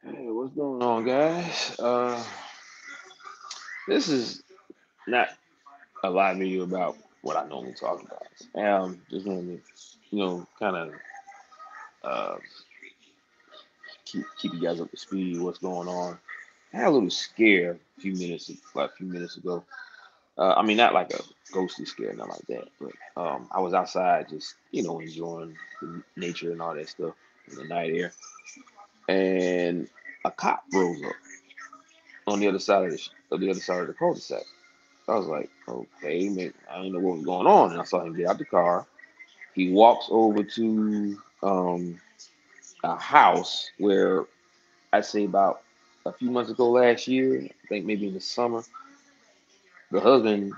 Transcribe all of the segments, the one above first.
Hey, what's going on, guys? This is not a live video about what I normally talk about. Just wanted to, kind of uh, keep you guys up to speed. What's going on? I had a little scare a few minutes ago. I mean, not like a ghostly scare, not like that, but I was outside just enjoying the nature and all that stuff in the night air, and a cop rose up on the other side of the other side of the cul-de-sac. I was like, okay, maybe, I didn't know what was going on. And I saw him get out the car. He walks over to a house where I'd say about a few months ago last year, I think maybe in the summer, the husband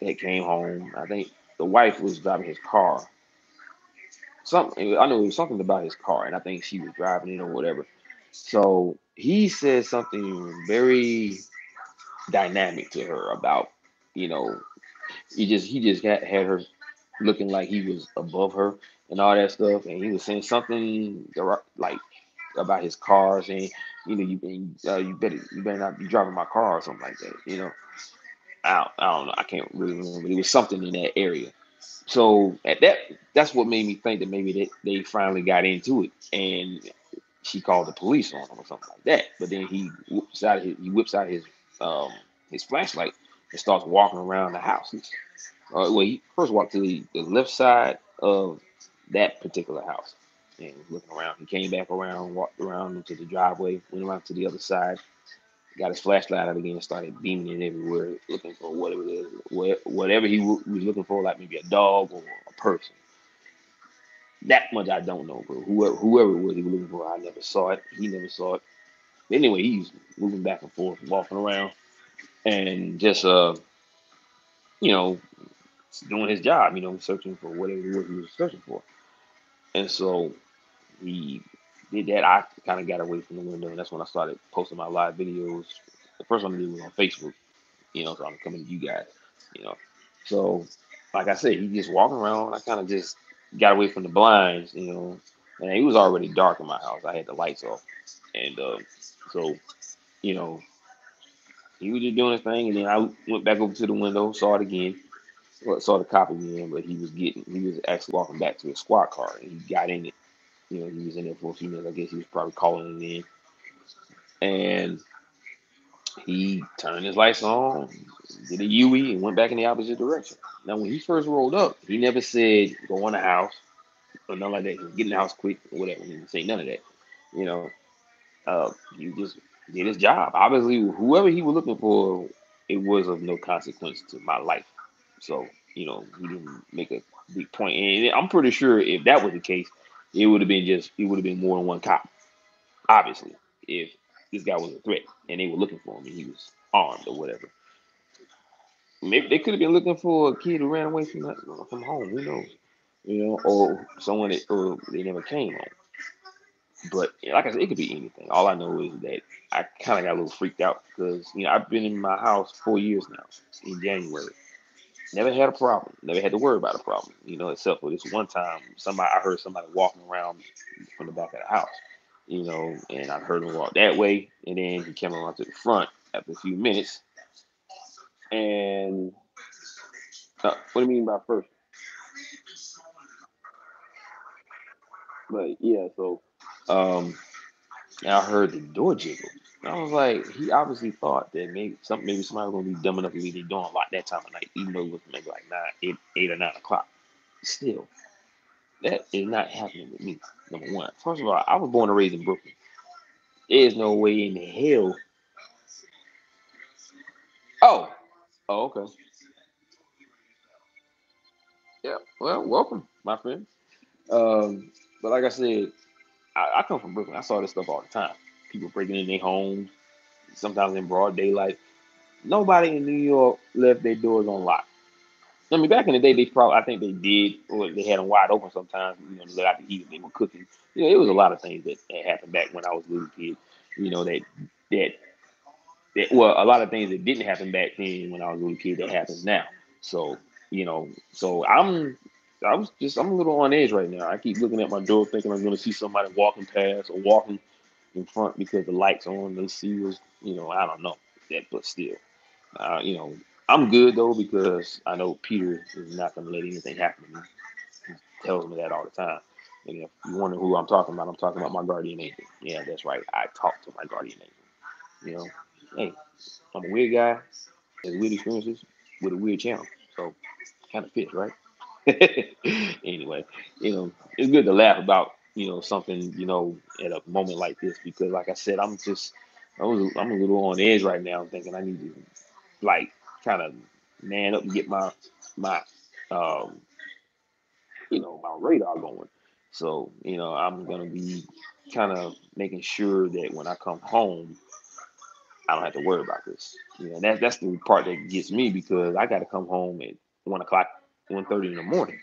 had came home. I think the wife was driving his car. Something I know it was something about his car, and I think she was driving it or whatever. So he said something very dynamic to her about, you know, he just had her looking like he was above her and all that stuff, and he was saying something like about his cars, and you better not be driving my car or something like that. I don't know. I can't really remember. It was something in that area. So that's what made me think that maybe they finally got into it, and she called the police on him or something like that. But then he whips out his flashlight and starts walking around the house. Well, he first walked to the left side of that particular house and was looking around. He came back around, walked around into the driveway, went around to the other side, got his flashlight out again, and started beaming it everywhere, looking for whatever it is, whatever was looking for, like maybe a dog or a person. That much I don't know, but whoever it was he was looking for, I never saw it. He never saw it. Anyway, he's moving back and forth, walking around, and just you know, doing his job, searching for whatever it was he was searching for. And so he did that. I kind of got away from the window, and that's when I started posting my live videos. The first one I did was on Facebook, so I'm coming to you guys, you know. So, like I said, he just walking around. I kind of just got away from the blinds, and it was already dark in my house. I had the lights off, and so you know he was just doing his thing, and then I went back over to the window, saw it again, well, saw the cop again, but he was actually walking back to his squad car, and he got in it. He was in there for a few minutes. I guess he was probably calling it in, and he turned his lights on, did a UE, and went back in the opposite direction. Now, when he first rolled up, he never said go in the house or nothing like that. He said, get in the house quick or whatever. He didn't say none of that. You know, he just did his job. Obviously, whoever he was looking for, it was of no consequence to my life. So, he didn't make a big point. And I'm pretty sure if that was the case, it would have been more than one cop. Obviously, if this guy was a threat and they were looking for him and he was armed or whatever. Maybe they could have been looking for a kid who ran away from home. Who knows? Or someone or they never came home. But like I said, it could be anything. All I know is that I kind of got a little freaked out because I've been in my house 4 years now. In January, never had a problem. Never had to worry about a problem. Except for this one time, I heard somebody walking around from the back of the house. And I heard him walk that way, and then he came around to the front after a few minutes. And what do you mean by first? But yeah, so um, and I heard the door jiggle. And I was like, he obviously thought that maybe somebody was gonna be dumb enough to leave their door unlocked that time of night, even though it was maybe like 8 or 9 o'clock. Still, that is not happening with me. Number one. First of all, I was born and raised in Brooklyn. There is no way in hell. Oh, oh, okay. Yeah. Well, welcome, my friend. But like I said, I come from Brooklyn. I saw this stuff all the time. People breaking in their homes, sometimes in broad daylight. Nobody in New York left their doors unlocked. I mean, back in the day, I think they did, or they had them wide open sometimes, to let out the heat if they were cooking. It was a lot of things that happened back when I was a little kid, that, well, a lot of things that didn't happen back then when I was a little kid that happens now. So, so I'm a little on edge right now. I keep looking at my door thinking I'm going to see somebody walking past or walking. in front because the lights on. They see us, I don't know that, but still, you know, I'm good though because I know Peter is not going to let anything happen to me. He tells me that all the time. And if you wonder who I'm talking about my guardian angel. Yeah, that's right. I talk to my guardian angel. Hey, I'm a weird guy, has weird experiences with a weird channel, so kind of fits, right? Anyway, it's good to laugh about, something, at a moment like this because, like I said, I'm a little on edge right now, thinking I need to like kind of man up and get my um my radar going. So I'm gonna be kind of making sure that when I come home, I don't have to worry about this. That's the part that gets me because I got to come home at 1 o'clock, 1:30 in the morning.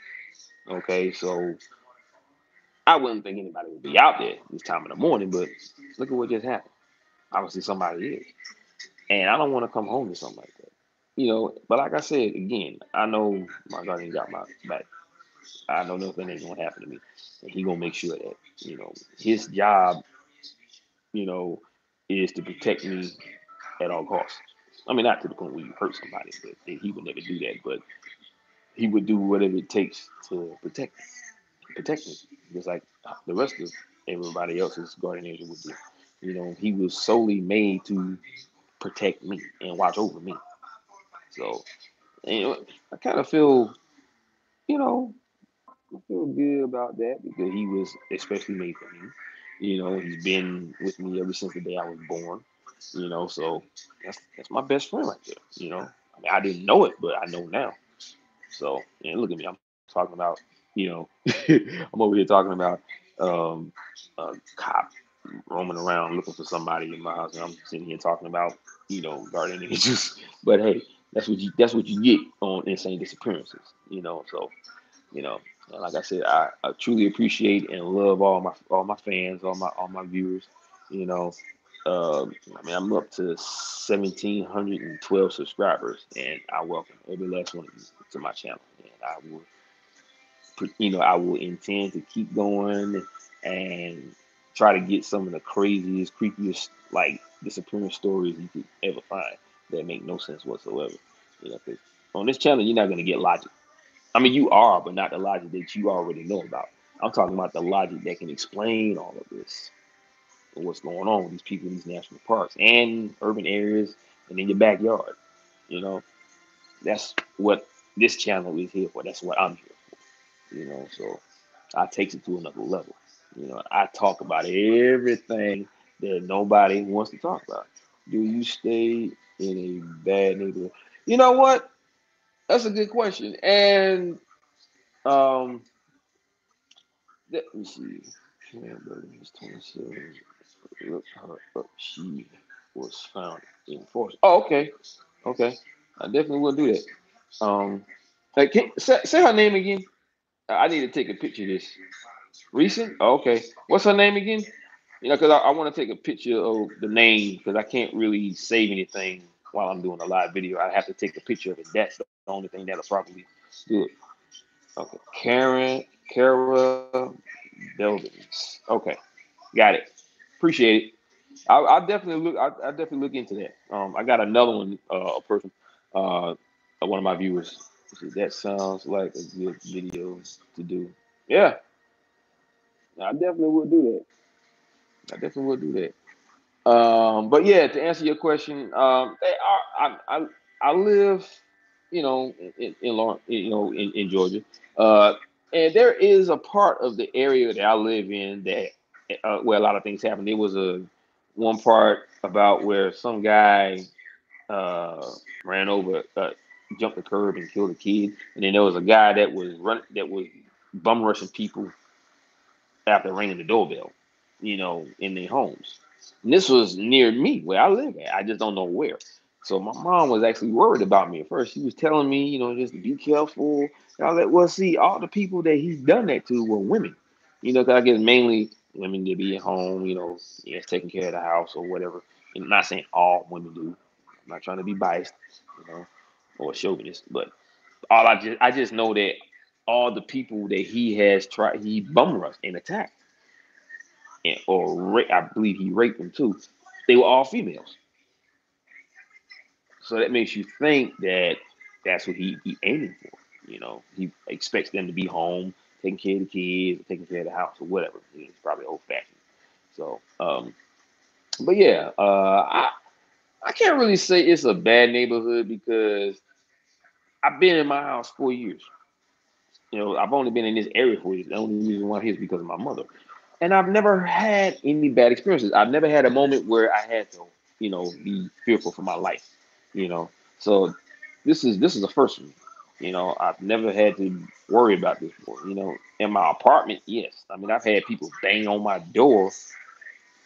Okay, so I wouldn't think anybody would be out there this time in the morning, but look at what just happened. Obviously, somebody is, and I don't want to come home to something like that. But like I said again, I know my guardian got my back. I know nothing ain't gonna happen to me, and he gonna make sure that his job, you know, is to protect me at all costs. I mean, not to the point where you hurt somebody, but he would never do that. But he would do whatever it takes to protect me, just like the rest of everybody else's guardian angel would do. He was solely made to protect me and watch over me. So, I kind of feel, you know, I feel good about that because he was especially made for me. He's been with me ever since the day I was born. So that's my best friend right there. I mean, I didn't know it, but I know now. So, and look at me, I'm talking about, I'm over here talking about um, a cop roaming around looking for somebody in my house, and I'm sitting here talking about, guardian angels. But hey, that's what you get on insane disappearances. So you know, and like I said, I truly appreciate and love all my fans, all my viewers. You know, I mean, I'm up to 1,712 subscribers, and I welcome every last one of you to my channel. And I will intend to keep going and try to get some of the craziest, creepiest, like disappearance stories you could ever find that make no sense whatsoever. Because on this channel, you're not gonna get logic. I mean, you are, but not the logic that you already know about. I'm talking about the logic that can explain all of this and what's going on with these people in these national parks and urban areas and in your backyard. You know, that's what this channel is here for. That's what I'm here for. So I takes it to another level. I talk about everything that nobody wants to talk about. Do you stay in a bad neighborhood? You know what? That's a good question. And um, let me see. Camberton is 27. Look her up. She was found in force. Oh, okay. Okay. I definitely will do that. Like, say her name again. I need to take a picture of this. Recent? Oh, okay. What's her name again? Because I want to take a picture of the name because I can't really save anything while I'm doing a live video. I have to take a picture of it. That's the only thing that'll probably do it. Okay. Kara Belvins. Okay. Got it. Appreciate it. I definitely look. I definitely look into that. I got another one. A person. Uh, one of my viewers. That sounds like a good video to do. Yeah, I definitely would do that. I definitely would do that. But yeah, to answer your question, they are. I live, in Lawrence, in Georgia, and there is a part of the area that I live in that where a lot of things happen. There was a one part about where some guy uh, ran over, jumped the curb and killed a kid, and then there was a guy that was bum rushing people after ringing the doorbell, in their homes. And this was near me where I live at. I just don't know where. So my mom was actually worried about me at first. She was telling me, just to be careful. And all that. Well, see, all the people that he's done that to were women. 'Cause I guess mainly women to be at home, yes, taking care of the house or whatever. And I'm not saying all women do. I'm not trying to be biased, you know, or chauvinist, but I just know that all the people that he has tried, he bum rushed and attacked. I believe he raped them too. They were all females. So that makes you think that that's what he aiming for. He expects them to be home, taking care of the kids, taking care of the house, or whatever. He's probably old fashioned. So, but yeah, I can't really say it's a bad neighborhood because I've been in my house 4 years. I've only been in this area 4 years. The only reason why I'm here is because of my mother. And I've never had any bad experiences. I've never had a moment where I had to, be fearful for my life. You know, so this is a first one. I've never had to worry about this before. In my apartment, yes. I mean, I've had people bang on my door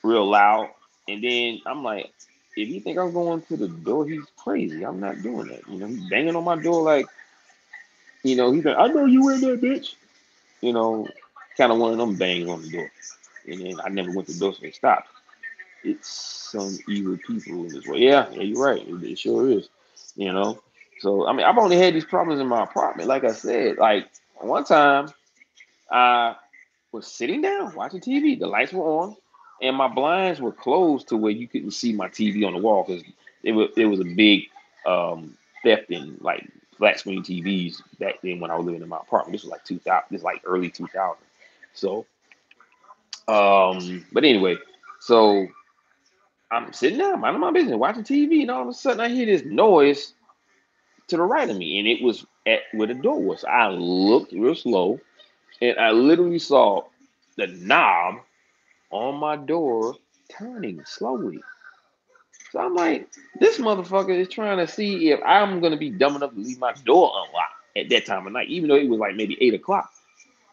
real loud, and then I'm like, if you think I'm going to the door, he's crazy. I'm not doing that. He's banging on my door like, he's like, I know you in there, bitch. You know, kind of one of them bangs on the door. And then I never went to the door, so they stopped. It's some evil people in this world. Yeah, you're right. It sure is. You know. So I mean, I've only had these problems in my apartment. Like I said, like one time I was sitting down watching TV. The lights were on, and my blinds were closed to where you couldn't see my TV on the wall because it was a big theft in like flat screen TVs back then when I was living in my apartment. This was like 2000. This was like early 2000. So, but anyway, so I'm sitting down, minding my business, watching TV, and all of a sudden I hear this noise to the right of me, and it was at where the door was. I looked real slow, and I literally saw the knob on my door turning slowly. So I'm like, this motherfucker is trying to see if I'm gonna be dumb enough to leave my door unlocked at that time of night, even though it was like maybe 8 o'clock,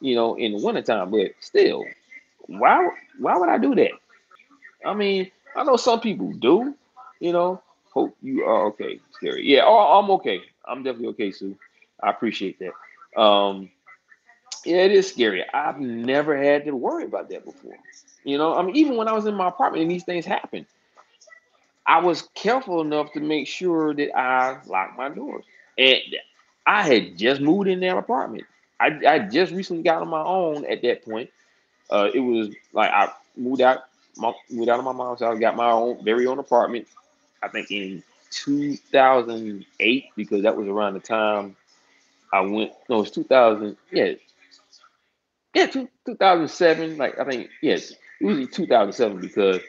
in the wintertime. But still, why would I do that? I mean, I know some people do, you know. Hope you are okay, Scary. Yeah, I'm okay. I'm definitely okay, Sue. I appreciate that. Yeah, it is scary. I've never had to worry about that before. I mean, even when I was in my apartment and these things happened, I was careful enough to make sure that I locked my doors. And I had just moved in that apartment. I just recently got on my own at that point. It was like I moved out of my mom's house, got my own very own apartment. I think in 2008 because that was around the time I went. No, it's 2000. Yeah, yeah, 2007. Like I think yes, it was 2007 because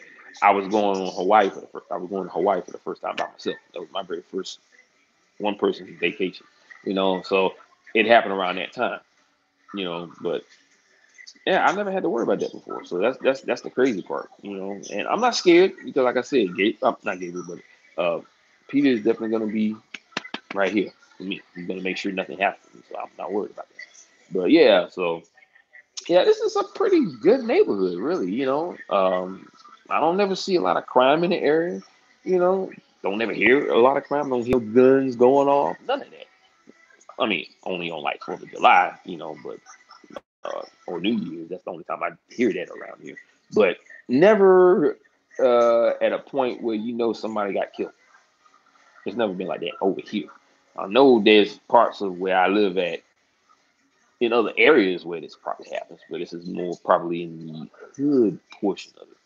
I was going on Hawaii for the first. I was going to Hawaii for the first time by myself. That was my very first one person vacation. So it happened around that time. But yeah, I never had to worry about that before. So that's the crazy part. And I'm not scared because, like I said, not Gabriel, but Peter is definitely gonna be right here for me. He's gonna make sure nothing happens. So I'm not worried about that. But yeah, so yeah, this is a pretty good neighborhood, really. I don't never see a lot of crime in the area. You know, don't never hear a lot of crime. Don't hear guns going off. None of that. I mean, only on like 4th of July, but or New Year's. That's the only time I hear that around here. But never at a point where somebody got killed. It's never been like that over here. I know there's parts of where I live at in other areas where this probably happens, but this is more probably in the hood portion of it.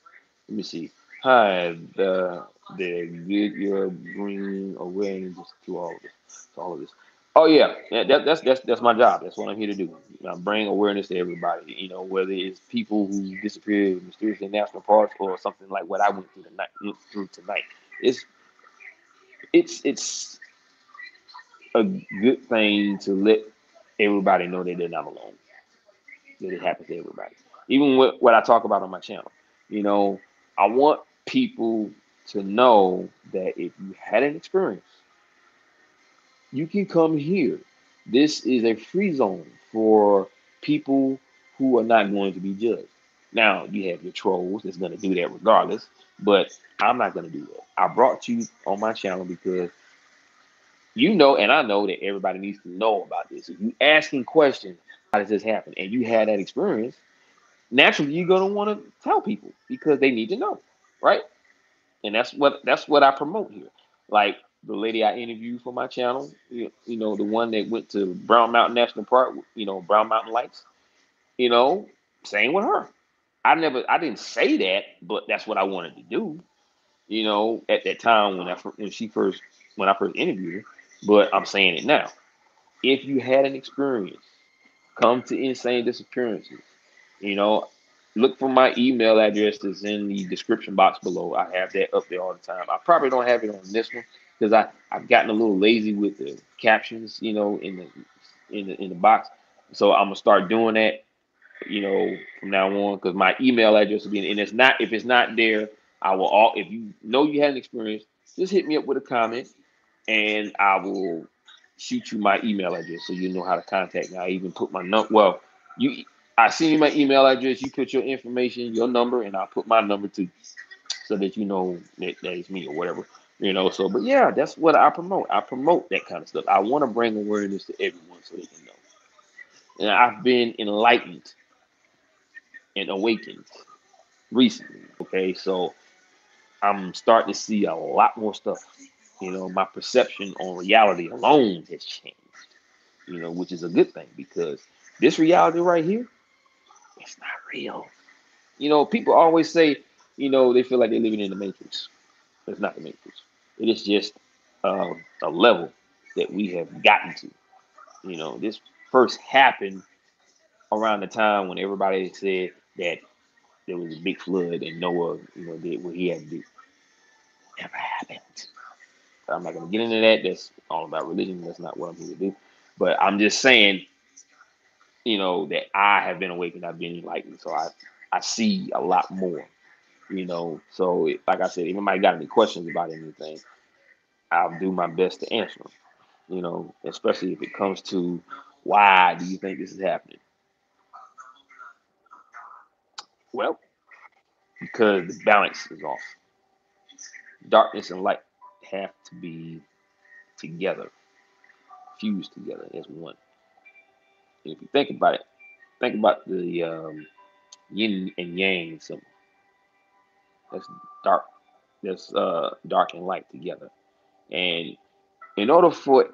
Let me see. Hi, the good you're bringing awareness to all of this. To all of this. Oh yeah, yeah. That's my job. That's what I'm here to do. Bring awareness to everybody. Whether it's people who disappeared mysteriously in national parks or something like what I went through tonight. It's it's a good thing to let everybody know that they're not alone. That it happens to everybody. Even what I talk about on my channel. You know, I want people to know that if you had an experience, you can come here. This is a free zone for people who are not going to be judged. Now, you have your trolls that's going to do that regardless, but I'm not going to do that. I brought you on my channel because and I know that everybody needs to know about this. If you asking questions, how does this happen? And you had that experience, naturally you're gonna want to tell people because they need to know, right? And that's what I promote here. Like the lady I interviewed for my channel, the one that went to Brown Mountain National Park, Brown Mountain Lights, you know, same with her. I didn't say that, but that's what I wanted to do. At that time when I first interviewed her. But I'm saying it now. If you had an experience, come to Insane Disappearances. You know, look for my email address that's in the description box below. I have that up there all the time. I probably don't have it on this one because I've gotten a little lazy with the captions, in the box. So I'm gonna start doing that, from now on, because my email address will be, and it's not, if it's not there, I will all, if you know you had an experience, just hit me up with a comment and I will shoot you my email address so you know how to contact me. I even put my number. Well, I send you my email address. You put your information, your number, and I'll put my number too, so that you know that it's me or whatever. So, but yeah, that's what I promote. I promote that kind of stuff. I want to bring awareness to everyone so they can know. And I've been enlightened and awakened recently. Okay, so I'm starting to see a lot more stuff. My perception on reality alone has changed. Which is a good thing because this reality right here, it's not real. People always say, they feel like they're living in the Matrix. It's not the Matrix. It is just a level that we have gotten to. This first happened around the time when everybody said that there was a big flood and Noah, did what he had to do. Never happened. I'm not going to get into that. That's all about religion. That's not what I'm here to do. But I'm just saying, that I have been awakened. I've been enlightened. So I see a lot more. So like I said, if anybody got any questions about anything, I'll do my best to answer them. Especially if it comes to why do you think this is happening? Well, because the balance is off. Darkness and light have to be together, fused together as one. And if you think about the yin and yang symbol. That's dark. That's dark and light together. And in order for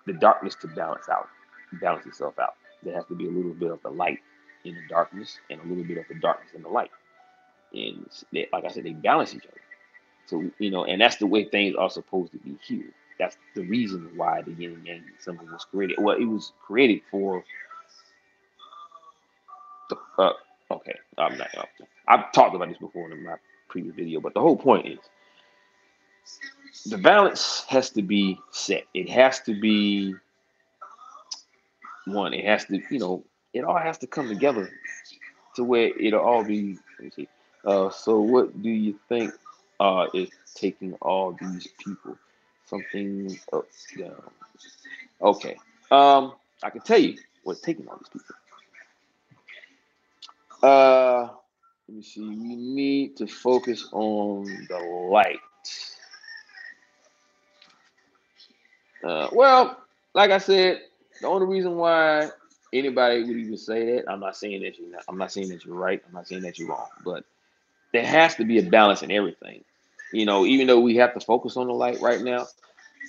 the darkness to balance itself out, there has to be a little bit of the light in the darkness and a little bit of the darkness in the light. And like I said, they balance each other. So and that's the way things are supposed to be here. That's the reason why the yin and yang symbol was created. Well, it was created for the. Okay, I'm not. I've talked about this before in my previous video, but the whole point is the balance has to be set. It has to be one. It has to, it all has to come together to where it'll all be. Let me see. So what do you think is taking all these people? Something up, down. Okay. I can tell you what's taking all these people. Let me see. We need to focus on the light. Well, like I said, the only reason why anybody would even say that, I'm not saying that you're not, I'm not saying that you're right. I'm not saying that you're wrong, but there has to be a balance in everything. Even though we have to focus on the light right now,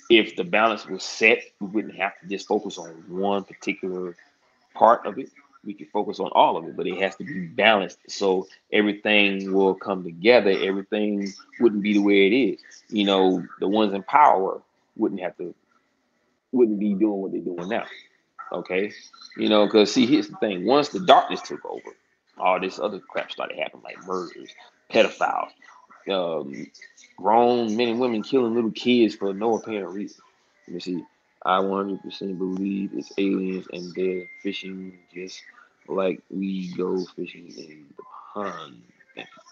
if the balance was set, we wouldn't have to just focus on one particular part of it. We can focus on all of it, but it has to be balanced so everything will come together. Everything wouldn't be the way it is. The ones in power wouldn't be doing what they're doing now. Okay, because see, here's the thing: once the darkness took over, all this other crap started happening, like murders, pedophiles, um, grown men and women killing little kids for no apparent reason. Let me see. I 100% believe it's aliens and they're fishing just like we go fishing in the pond.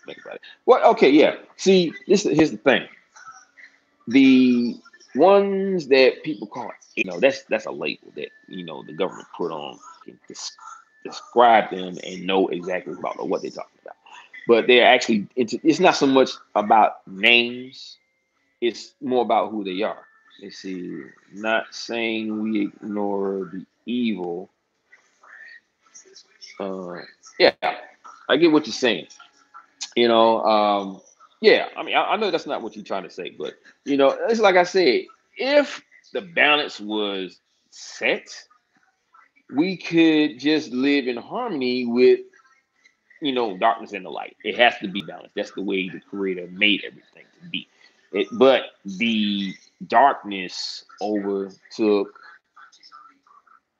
Think about it. Well, okay, yeah. See, here's the thing. The ones that people call, that's a label that the government put on can describe them and know exactly about what they're talking about. But they're actually it's not so much about names; it's more about who they are. Let's see. Not saying we ignore the evil. Uh, yeah, I get what you're saying. You know, um, yeah. I mean, I know that's not what you're trying to say, but it's like I said. If the balance was set, we could just live in harmony with darkness and the light. It has to be balanced. That's the way the creator made everything to be. But the darkness overtook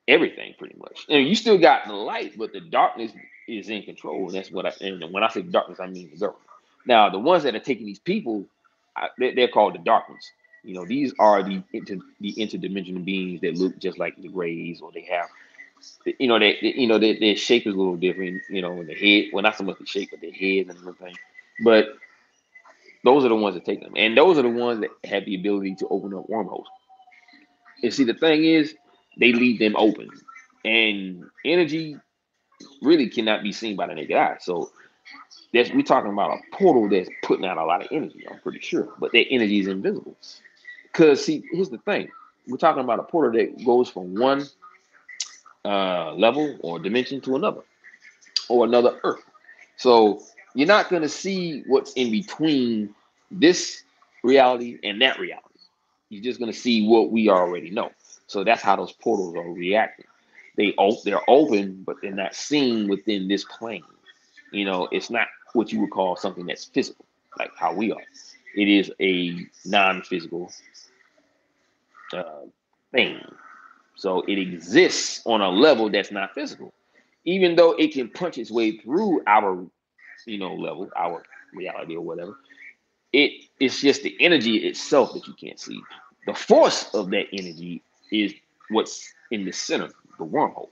everything pretty much. You still got the light, but the darkness is in control. And that's what and when I say darkness, I mean the government. Now, the ones that are taking these people, they're called the darkness. These are the interdimensional beings that look just like the Greys, or they have, their shape is a little different. The head, well, not so much the shape, but their head and everything. But those are the ones that take them, and those are the ones that have the ability to open up wormholes. And see, the thing is, they leave them open, and energy really cannot be seen by the naked eye. So we're talking about a portal that's putting out a lot of energy. I'm pretty sure, but that energy is invisible. Because see, here's the thing: we're talking about a portal that goes from one level or dimension to another, or another Earth. So you're not going to see what's in between this reality and that reality. You're just going to see what we already know. So that's how those portals are reacting. They're open, but they're not seen within this plane. It's not what you would call something that's physical, like how we are. It is a non-physical uh, thing. So it exists on a level that's not physical, even though it can punch its way through our, level, our reality or whatever. It's just the energy itself that you can't see. The force of that energy is what's in the center, the wormhole.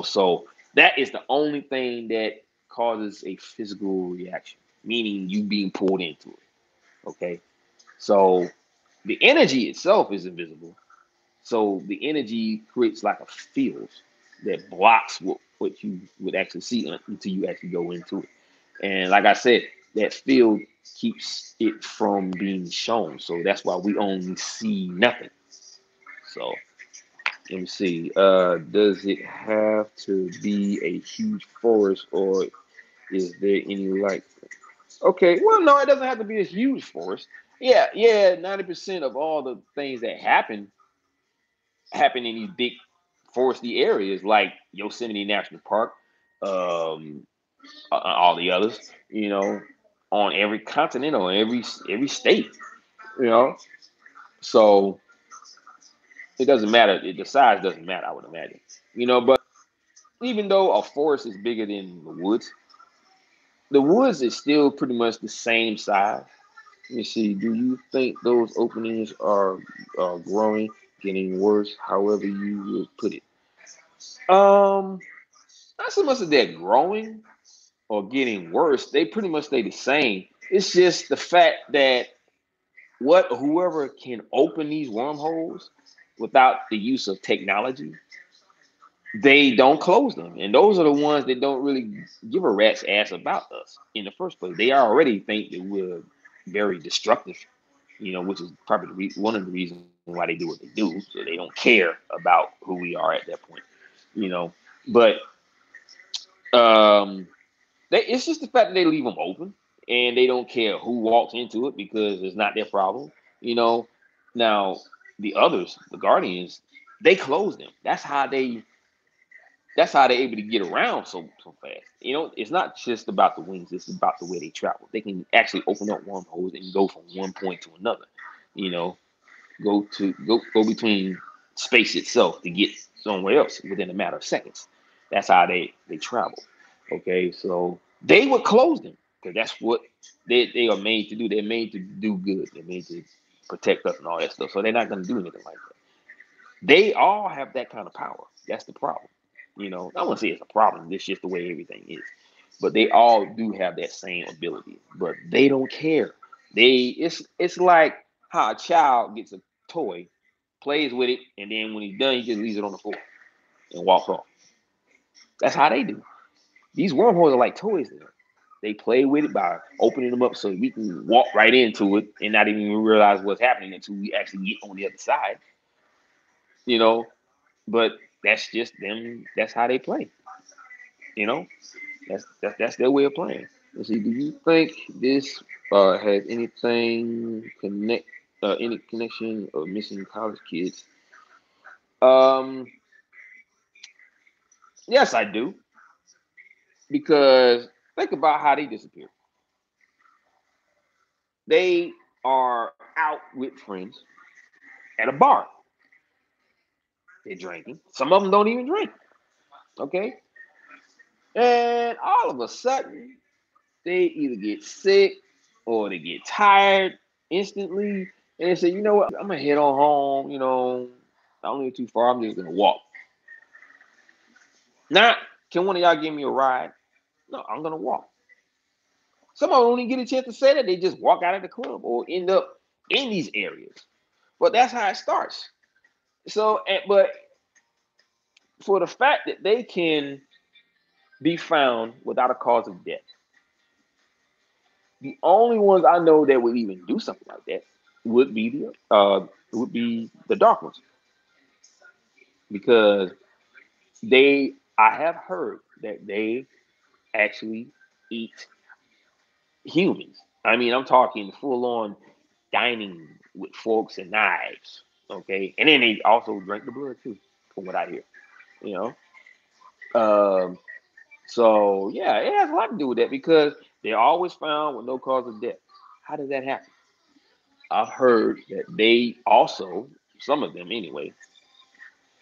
So that is the only thing that causes a physical reaction, meaning you being pulled into it. Okay. So the energy itself is invisible. So the energy creates like a field that blocks what you would actually see until you actually go into it. And like I said, that field keeps it from being shown. So that's why we only see nothing. So let me see. Does it have to be a huge forest, or is there any light? Okay, well, no, it doesn't have to be a huge forest. Yeah, 90% of all the things that happen in these big foresty areas like Yosemite National Park, um, all the others, on every continent or every state, you know. So it doesn't matter. The size doesn't matter, I would imagine, But even though a forest is bigger than the woods is still pretty much the same size. Let me see. Do you think those openings are growing, getting worse? However you would put it. Um, Not so much that they're growing or getting worse. They pretty much stay the same. It's just the fact that whoever can open these wormholes without the use of technology, they don't close them. And those are the ones that don't really give a rat's ass about us in the first place. They already think that we're very destructive, which is probably one of the reasons why they do what they do. So they don't care about who we are at that point, you know. But um, it's just the fact that they leave them open and they don't care who walks into it because it's not their problem, you know. Now the others, the guardians, they close them. That's how they're able to get around so fast. It's not just about the wings; it's about the way they travel. They can actually open up wormholes and go from one point to another. You know, go between space itself to get somewhere else within a matter of seconds. That's how they travel. Okay, so they would close them because that's what they are made to do. They're made to do good. They're made to protect us and all that stuff. So they're not going to do anything like that. They all have that kind of power. That's the problem. I wouldn't say it's a problem. It's just the way everything is. But they all do have that same ability. But they don't care. It's like how a child gets a toy, plays with it, and then when he's done, he just leaves it on the floor and walks off. That's how they do. These wormholes are like toys to them. They play with it by opening them up so we can walk right into it and not even realize what's happening until we actually get on the other side. You know, but that's just them. That's how they play. You know, that's their way of playing. Let's see. Do you think this has any connection of missing college kids? Um, yes, I do, because Think about how they disappear. They are out with friends at a bar. They're drinking. Some of them don't even drink. Okay. And all of a sudden, they either get sick or they get tired instantly. And they say, you know what? I'm going to head on home. I don't live too far. I'm just going to walk. Now, can one of y'all give me a ride? No, I'm going to walk. Some of them don't even get a chance to say that. They just walk out of the club or end up in these areas. But that's how it starts. So, but for the fact that they can be found without a cause of death, the only ones I know that would even do something like that would be the dark ones, because I have heard that they actually eat humans. I mean, I'm talking full on dining with forks and knives. Okay, and then they also drink the blood too, from what I hear. You know, um, so yeah, it has a lot to do with that because they're always found with no cause of death. How does that happen? I've heard that they also, some of them anyway,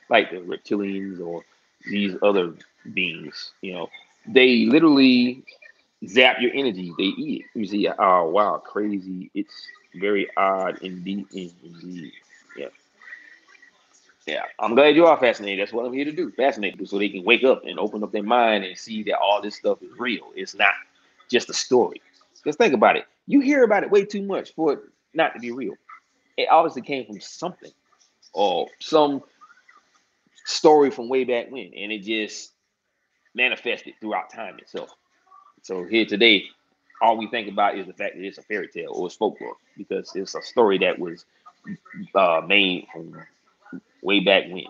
like the reptilians or these other beings, they literally zap your energy. They eat it. You see, oh wow, crazy. It's very odd indeed. Indeed. Yeah. Yeah. I'm glad you are fascinated. That's what I'm here to do. Fascinate people so they can wake up and open up their mind and see that all this stuff is real. It's not just a story. Just think about it. You hear about it way too much for it not to be real. It obviously came from something or some story from way back when, and it just manifested throughout time itself. So here today, all we think about is the fact that it's a fairy tale or it's folklore because it's a story that was made from way back when.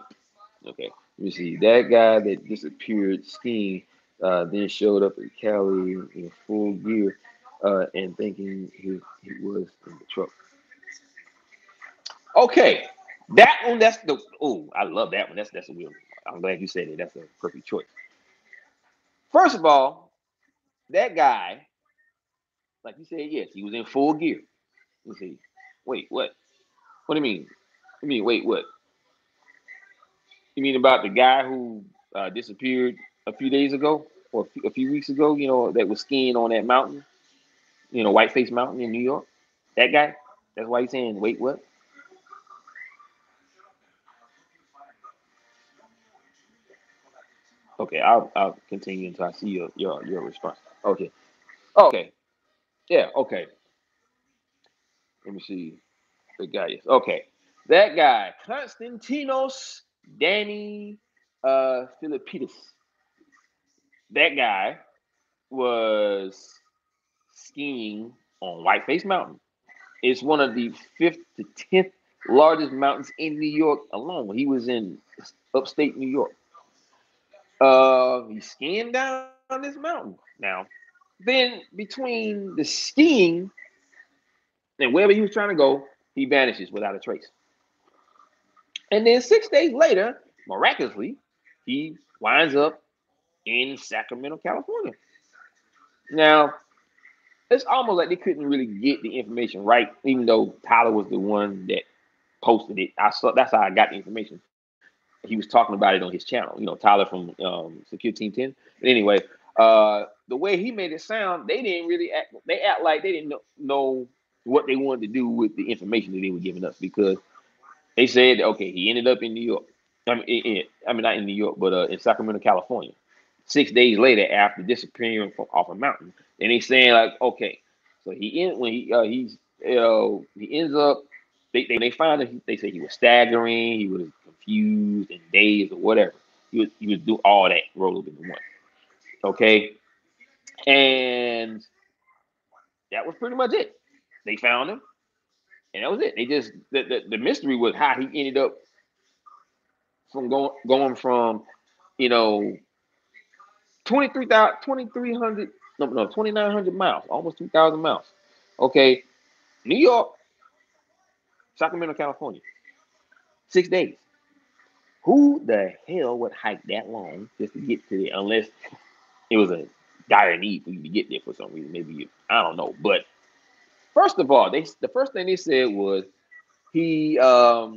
Okay, you see that guy that disappeared skiing, then showed up in Cali in full gear, and thinking he was in the truck. Okay, that one. That's the. Oh, I love that one. That's a weird. I'm glad you said it. That's a perfect choice. First of all, that guy, like you said, yes, he was in full gear. You see, wait, what? What do you mean? You mean wait, what? You mean about the guy who disappeared a few days ago or a few weeks ago? That was skiing on that mountain. Whiteface Mountain in New York. That guy. That's why he's saying, wait, what? Okay, I'll continue until I see your response. Okay. Oh, okay. Yeah. Okay. Let me see. The guy is okay. That guy, Konstantinos Danny Philippidis. That guy was skiing on Whiteface Mountain. It's one of the fifth to 10th largest mountains in New York alone. He was in upstate New York. He's skiing down this mountain. Now, then between the skiing and wherever he was trying to go, he vanishes without a trace. And then 6 days later, miraculously, he winds up in Sacramento, California. Now, it's almost like they couldn't really get the information right, even though Tyler was the one that posted it. I saw that's how I got the information. He was talking about it on his channel. Tyler from Secure Team 10. But anyway, the way he made it sound, they didn't really act. They act like they didn't know what they wanted to do with the information that they were giving us because they said, okay, he ended up in New York. I mean, not in New York, but in Sacramento, California. 6 days later, after disappearing from off a mountain, and they saying like, okay, so he ends up. They found that they say he was staggering, he was confused and dazed or whatever. He was do all that rolled up into one. Okay, and that was pretty much it. They found him, and that was it. They just the mystery was how he ended up from going from you know 2,300 no 2,900 miles, almost 2,000 miles. Okay, New York, Sacramento, California, 6 days. Who the hell would hike that long just to get to it unless it was a dire need for you to get there for some reason. Maybe I don't know. But first of all, the first thing they said was he let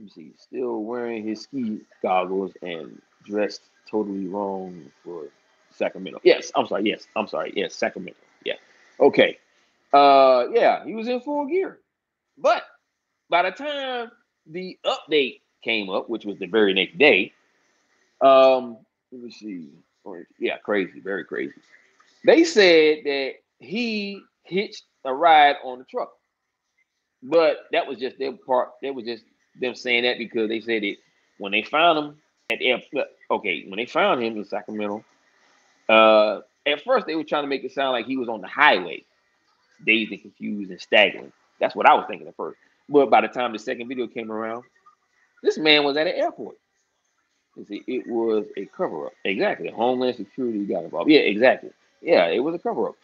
me see, still wearing his ski goggles and dressed totally wrong for Sacramento. Yes, I'm sorry. Yes, I'm sorry. Yes, Sacramento. Yeah. Okay. Yeah, he was in full gear. But by the time the update came up, which was the very next day, let me see. Yeah, crazy, very crazy. They said that he hitched a ride on the truck, but that was just their part. That was just them saying that because they said it when they found him at the airport. Okay, when they found him in Sacramento, at first they were trying to make it sound like he was on the highway, dazed and confused and staggering. That's what I was thinking at first. But by the time the second video came around, this man was at an airport. You see, it was a cover up. Exactly. Homeland Security got involved. Yeah, exactly. Yeah, it was a cover up.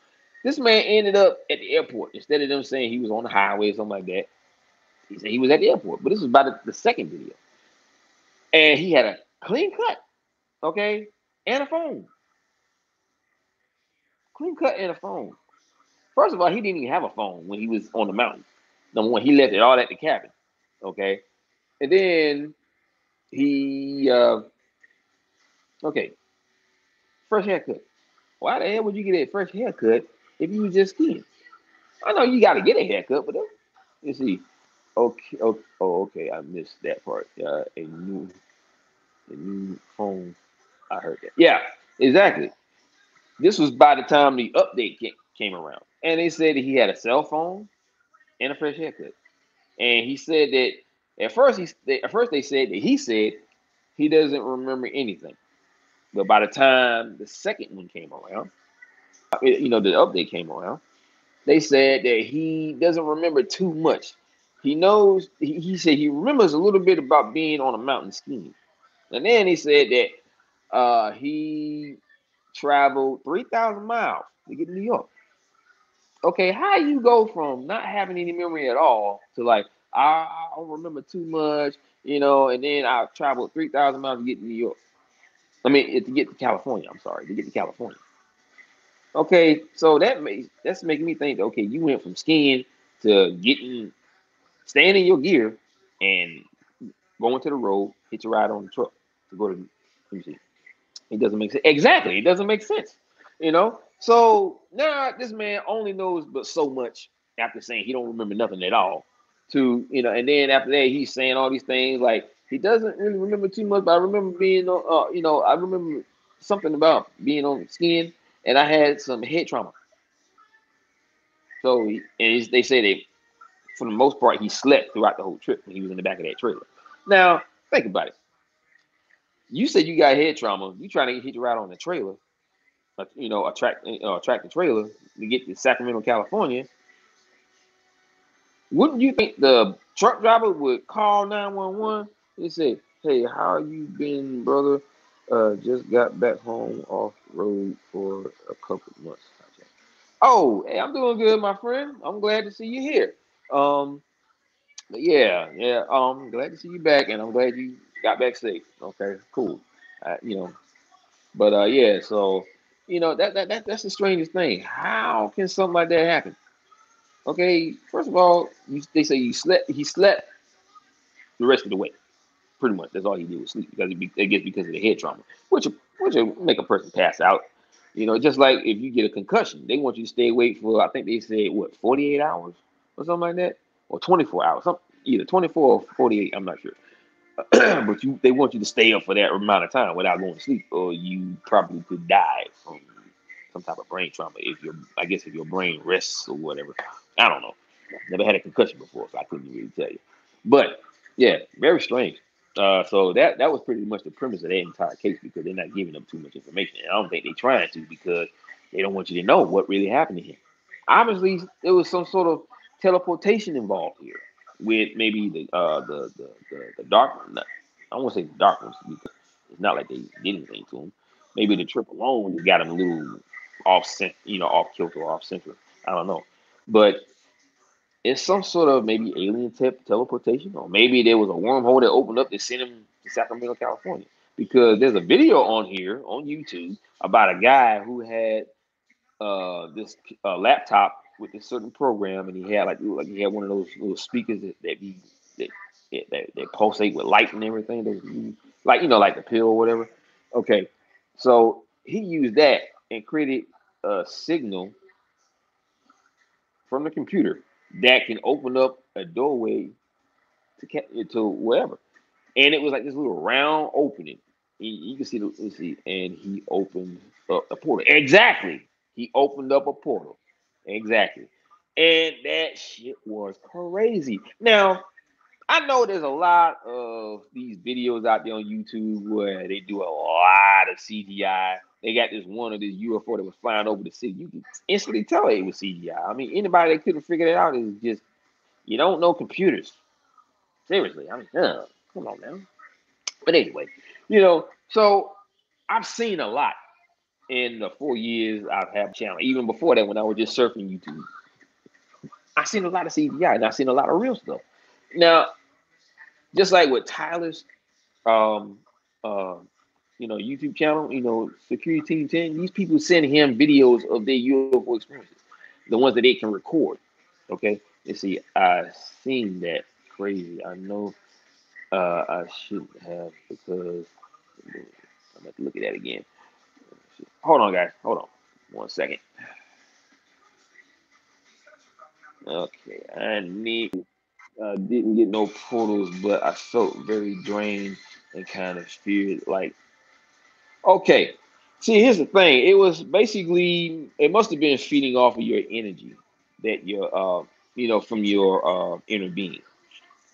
This man ended up at the airport. Instead of them saying he was on the highway or something like that, he said he was at the airport. But this was about the second video. And he had a clean cut, okay, and a phone. Clean cut and a phone. First of all, he didn't even have a phone when he was on the mountain. Number one, he left it all at the cabin, okay? And then he, okay, first haircut. Why the hell would you get a fresh haircut if you was just skiing? I know you got to get a haircut, but let's see. Okay, okay, I missed that part. A new phone. I heard that. Yeah, exactly. This was by the time the update came around, and they said that he had a cell phone and a fresh haircut. And he said that at first they said that he said he doesn't remember anything. But by the time the second one came around, the update came around, they said that he doesn't remember too much. He knows, he said he remembers a little bit about being on a mountain skiing. And then he said that he traveled 3,000 miles to get to New York. Okay, how you go from not having any memory at all to like, I don't remember too much, and then I traveled 3,000 miles to get to New York. I mean, to get to California. I'm sorry, to get to California. Okay, so that's making me think. Okay, you went from skiing to staying in your gear and going to the road, hit your ride on the truck to go to. Let me see. It doesn't make sense. Exactly, it doesn't make sense. So now this man only knows but so much after saying he don't remember nothing at all. And then after that he's saying all these things like he doesn't really remember too much, but I remember being on. I remember something about being on skiing, and I had some head trauma. So they say that for the most part he slept throughout the whole trip when he was in the back of that trailer. Now think about it. You said you got head trauma. You trying to hit your ride on the trailer, a tractor trailer to get to Sacramento, California. Wouldn't you think the truck driver would call 911 and say, "Hey, how you been, brother? Just got back home off road for a couple of months." Oh, hey, I'm doing good, my friend. I'm glad to see you here. Um, but yeah, yeah. Glad to see you back, and I'm glad you got back safe. Okay, cool. Uh, you know, but yeah. So that's the strangest thing. How can something like that happen? Okay, first of all, they say he slept the rest of the way. Pretty much, that's all he did was sleep because I guess because of the head trauma, which will make a person pass out. Just like if you get a concussion, they want you to stay awake for I think they said what 48 hours or something like that, or 24 hours, either 24 or 48. I'm not sure, but they want you to stay up for that amount of time without going to sleep, or you probably could die from some type of brain trauma if your brain rests or whatever. I don't know. Never had a concussion before, so I couldn't really tell you. But yeah, very strange. So that was pretty much the premise of that entire case because they're not giving them too much information. And I don't think they're trying to because they don't want you to know what really happened to him. Obviously, there was some sort of teleportation involved here with maybe the dark. I won't say the dark ones because it's not like they did anything to him. Maybe the trip alone just got him a little off kilter, off center. I don't know, but it's some sort of maybe alien teleportation, or maybe there was a wormhole that opened up and sent him to Sacramento, California. because there's a video on here on YouTube about a guy who had this laptop with a certain program, and he had like he had one of those little speakers that that pulsate with light and everything. Those like like the pill or whatever. Okay, so he used that and created a signal from the computer that can open up a doorway to wherever. And it was like this little round opening. You can see let's see, and he opened up a portal. Exactly, he opened up a portal. Exactly, and that shit was crazy. Now I know there's a lot of these videos out there on YouTube where they do a lot of CGI. They got this one of this UFO that was flying over the city. You can instantly tell it was CGI. I mean, anybody that couldn't figure it out is just you don't know computers. Seriously, I mean, come on now. But anyway, so I've seen a lot in the 4 years I've had a channel. Even before that, when I was just surfing YouTube, I've seen a lot of CGI and I've seen a lot of real stuff. Now, just like with Tyler's, um, uh, YouTube channel, Security Team 10, these people send him videos of their UFO experiences, the ones that they can record. Okay, let's see. I've seen that crazy. I know I should have because I'm going to look at that again. Hold on, guys. Hold on. 1 second. Okay. Didn't get no portals, but I felt very drained and kind of feared. Like, okay. See, here's the thing. It was basically, it must have been feeding off of your energy that from your inner being.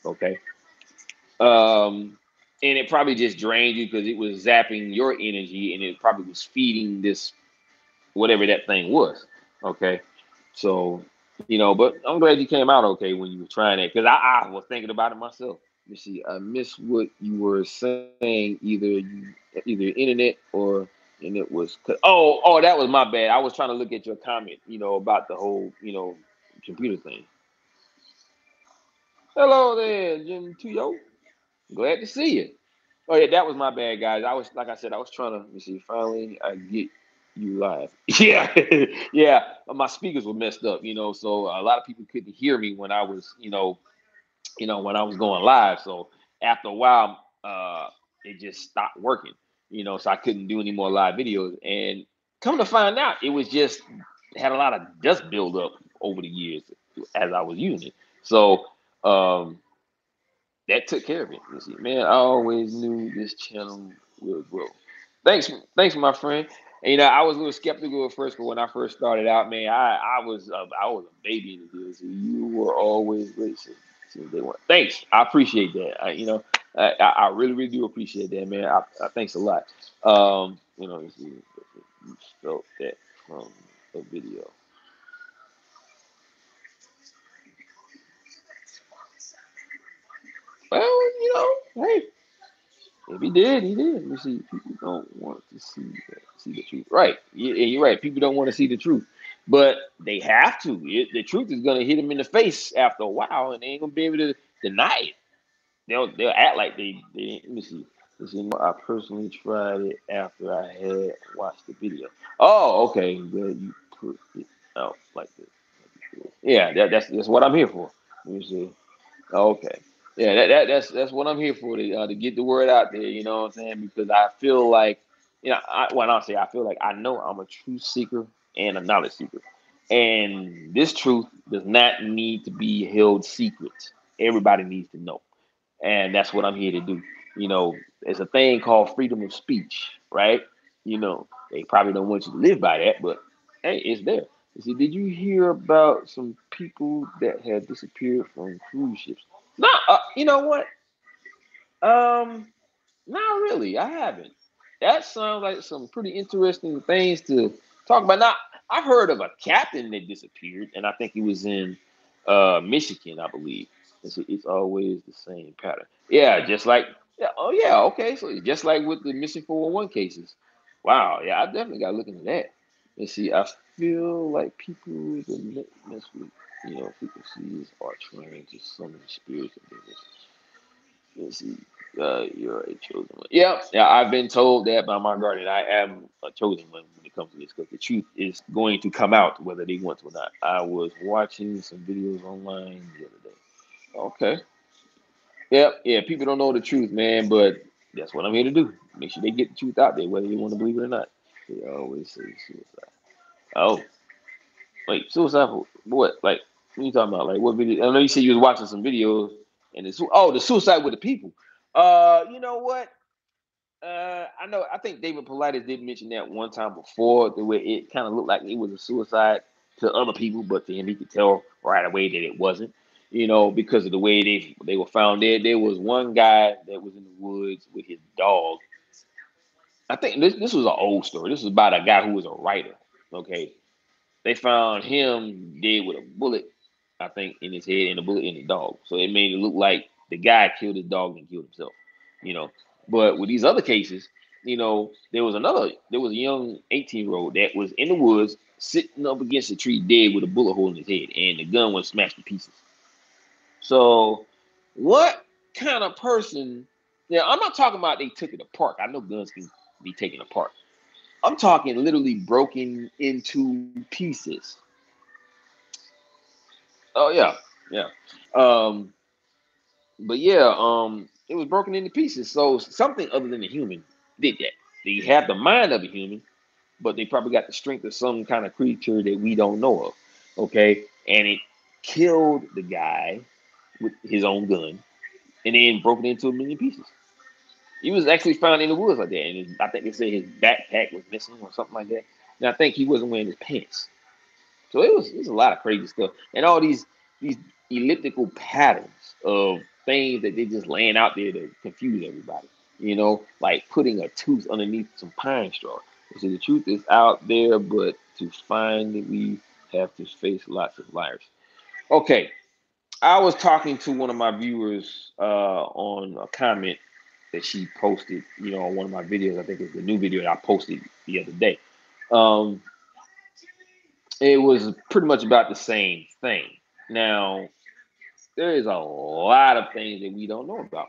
Okay. And it probably just drained you because it was zapping your energy and it probably was feeding this whatever that thing was. Okay. So, but I'm glad you came out okay when you were trying that because I was thinking about it myself. Let me see. I missed what you were saying. Either internet or and it was oh that was my bad. I was trying to look at your comment. About the whole computer thing. Hello there, Jim Tuyo. Glad to see you. Oh yeah, that was my bad, guys. I was like I said, I was trying to let me see. Finally, I get you live. Yeah, yeah. My speakers were messed up, so a lot of people couldn't hear me when I was, when I was going live. So after a while, it just stopped working, so I couldn't do any more live videos. And come to find out, it was just had a lot of dust buildup over the years as I was using it. So um, that took care of it. You see, man, I always knew this channel will grow. Thanks, my friend. And, I was a little skeptical at first, but when I first started out, man, I was a baby in the deal. So you were always great. So they want. Thanks, I appreciate that. I really, really do appreciate that, man. Thanks a lot. You see, you felt that from the video. Well, hey, if he did, he did. You see, people don't want to see the truth. Right. Yeah, you're right. People don't want to see the truth, but they have to. The truth is going to hit them in the face after a while, and they ain't gonna be able to deny it. They'll act like they. Let me see. Let me see. I personally tried it after I had watched the video. Oh, okay. Well, you put it out like this. Yeah, that's what I'm here for. Let me see. Okay. Yeah, that's what I'm here for to get the word out there. You know what I'm saying? Because I feel like, when I say I feel like I know I'm a truth seeker and a knowledge seeker, and this truth does not need to be held secret. Everybody needs to know, and that's what I'm here to do. There's a thing called freedom of speech, right? They probably don't want you to live by that, but hey, it's there. You see, did you hear about some people that had disappeared from cruise ships? No, you know what? Um, Not really. I haven't. That sounds like some pretty interesting things to talk about. Now, I've heard of a captain that disappeared, and I think he was in Michigan, I believe. It's always the same pattern. Yeah, just like yeah. Oh yeah, okay. So it's just like with the missing 411 cases. Wow. Yeah, I definitely got to look into that. Let's see. I feel like people that mess with frequencies are trying to summon spirits of business. Let's see. You're a chosen one. Yep. Yeah, I've been told that by my guardian. I am a chosen one when it comes to this because the truth is going to come out whether they want to or not. I was watching some videos online the other day. Okay. Yep. Yeah. People don't know the truth, man, but that's what I'm here to do. Make sure they get the truth out there, whether you want to believe it or not. They always say suicide. Oh, wait, suicide for what? Like, what are you talking about? Like, what video? I know you said you was watching some videos, and the suicide with the people. You know what? I know. I think David Paulides did mention that one time before, the way it kind of looked like it was a suicide to other people, but to him, he could tell right away that it wasn't. Because of the way they were found dead. There was one guy that was in the woods with his dog. I think this was an old story. This was about a guy who was a writer. Okay, they found him dead with a bullet, I think, in his head and a bullet in the dog. So it made it look like the guy killed his dog and killed himself. You know, but with these other cases, there was a young 18-year-old that was in the woods sitting up against a tree dead with a bullet hole in his head, and the gun was smashed to pieces. So, what kind of person? Yeah, I'm not talking about they took it apart. I know guns can be taken apart. I'm talking literally broken into pieces. Oh yeah, yeah. Um, but yeah, it was broken into pieces. So something other than a human did that. They have the mind of a human, but they probably got the strength of some kind of creature that we don't know of. Okay, and it killed the guy with his own gun, and then broke it into a million pieces. He was actually found in the woods like that, and I think they said his backpack was missing or something like that. And I think he wasn't wearing his pants. So it was a lot of crazy stuff, and all these elliptical patterns of things that they just laying out there to confuse everybody. Like putting a tooth underneath some pine straw. So the truth is out there, but to find it, we have to face lots of liars. Okay, I was talking to one of my viewers on a comment that she posted, on one of my videos. I think it's the new video that I posted the other day. Um, it was pretty much about the same thing. Now, there is a lot of things that we don't know about.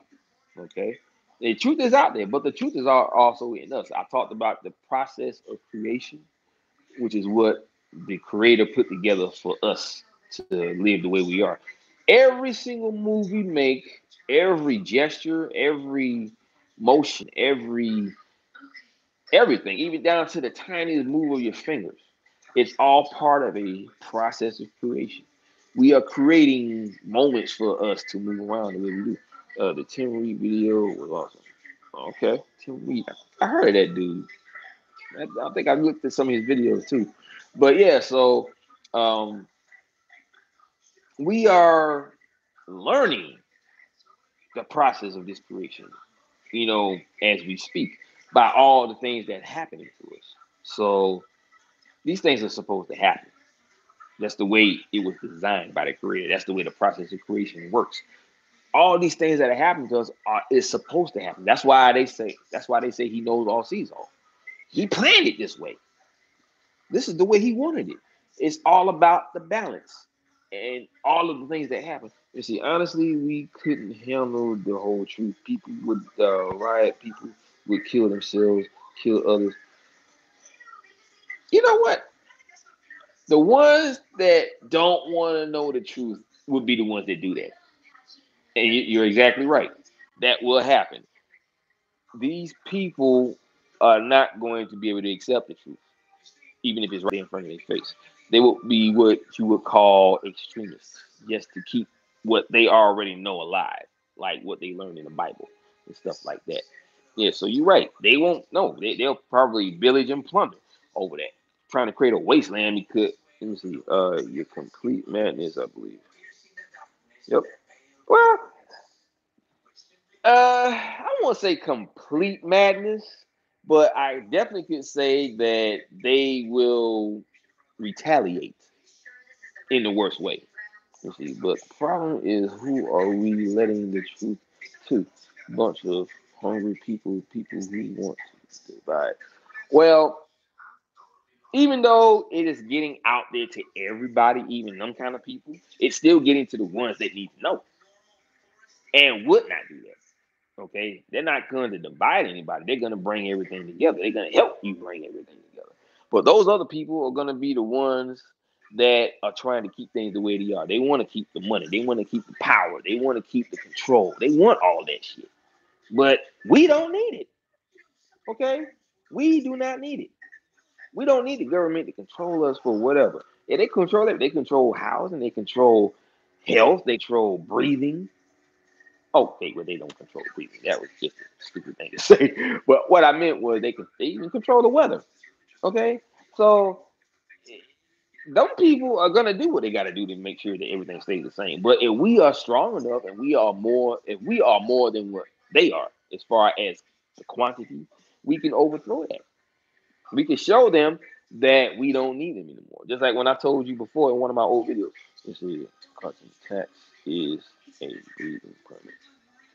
Okay, the truth is out there, but the truth is also in us. I talked about the process of creation, which is what the Creator put together for us to live the way we are. Every single move we make, every gesture, every motion, everything, even down to the tiniest move of your fingers. It's all part of a process of creation. We are creating moments for us to move around the way we do. The Tim Reed video was awesome. Okay, Tim Reed. I heard of that dude. I think I looked at some of his videos too. But yeah, so um, we are learning the process of this creation, as we speak, by all the things that happen to us. So these things are supposed to happen. That's the way it was designed by the creator. That's the way the process of creation works. All these things that are happening to us is supposed to happen. That's why they say he knows all, sees all. He planned it this way. This is the way he wanted it. It's all about the balance and all of the things that happen. You see, honestly, we couldn't handle the whole truth. People would riot. People would kill themselves, kill others. You know what? The ones that don't want to know the truth would be the ones that do that. And you're exactly right. That will happen. These people are not going to be able to accept the truth, even if it's right in front of their face. They will be what you would call extremists, just to keep what they already know alive, like what they learned in the Bible and stuff like that. Yeah, so you're right. They won't know. They'll probably pillage and plunder over that, trying to create a wasteland because let me see, your complete madness, I believe. Yep. Well, I won't say complete madness, but I definitely could say that they will retaliate in the worst way. Let's see, but the problem is, who are we letting the truth to? Bunch of hungry people who want to divide. Well, even though it is getting out there to everybody, even them kind of people, it's still getting to the ones that need to know and would not do that. Okay, they're not going to divide anybody. They're going to bring everything together. They're going to help you bring everything together. But those other people are going to be the ones that are trying to keep things the way they are. They want to keep the money. They want to keep the power. They want to keep the control. They want all that shit. But we don't need it. Okay, we do not need it. We don't need the government to control us for whatever. Yeah, they control it. They control housing. They control health. They control breathing. Okay, well they don't control breathing. That was just a stupid thing to say. But what I meant was they even control the weather. Okay, so those people are gonna do what they got to do to make sure that everything stays the same. But if we are strong enough and if we are more than what they are as far as the quantity, we can overthrow that. We can show them that we don't need them anymore. Just like when I told you before in one of my old videos, this is carbon tax is a breathing permit.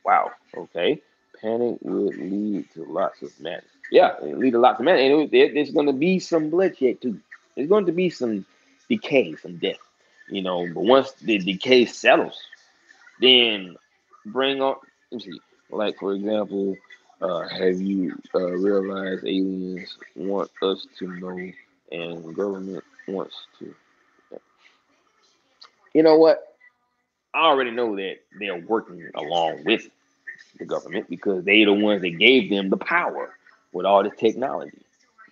Wow. Okay. Panic would lead to lots of madness. Yeah, it lead to lots of madness. And there's going to be some bloodshed too. There's going to be some decay, some death. But once the decay settles, then bring on. Let me see. Like for example, have you realized aliens want us to know, and government wants to? You know what? I already know that they're working along with the government because they the ones that gave them the power with all this technology.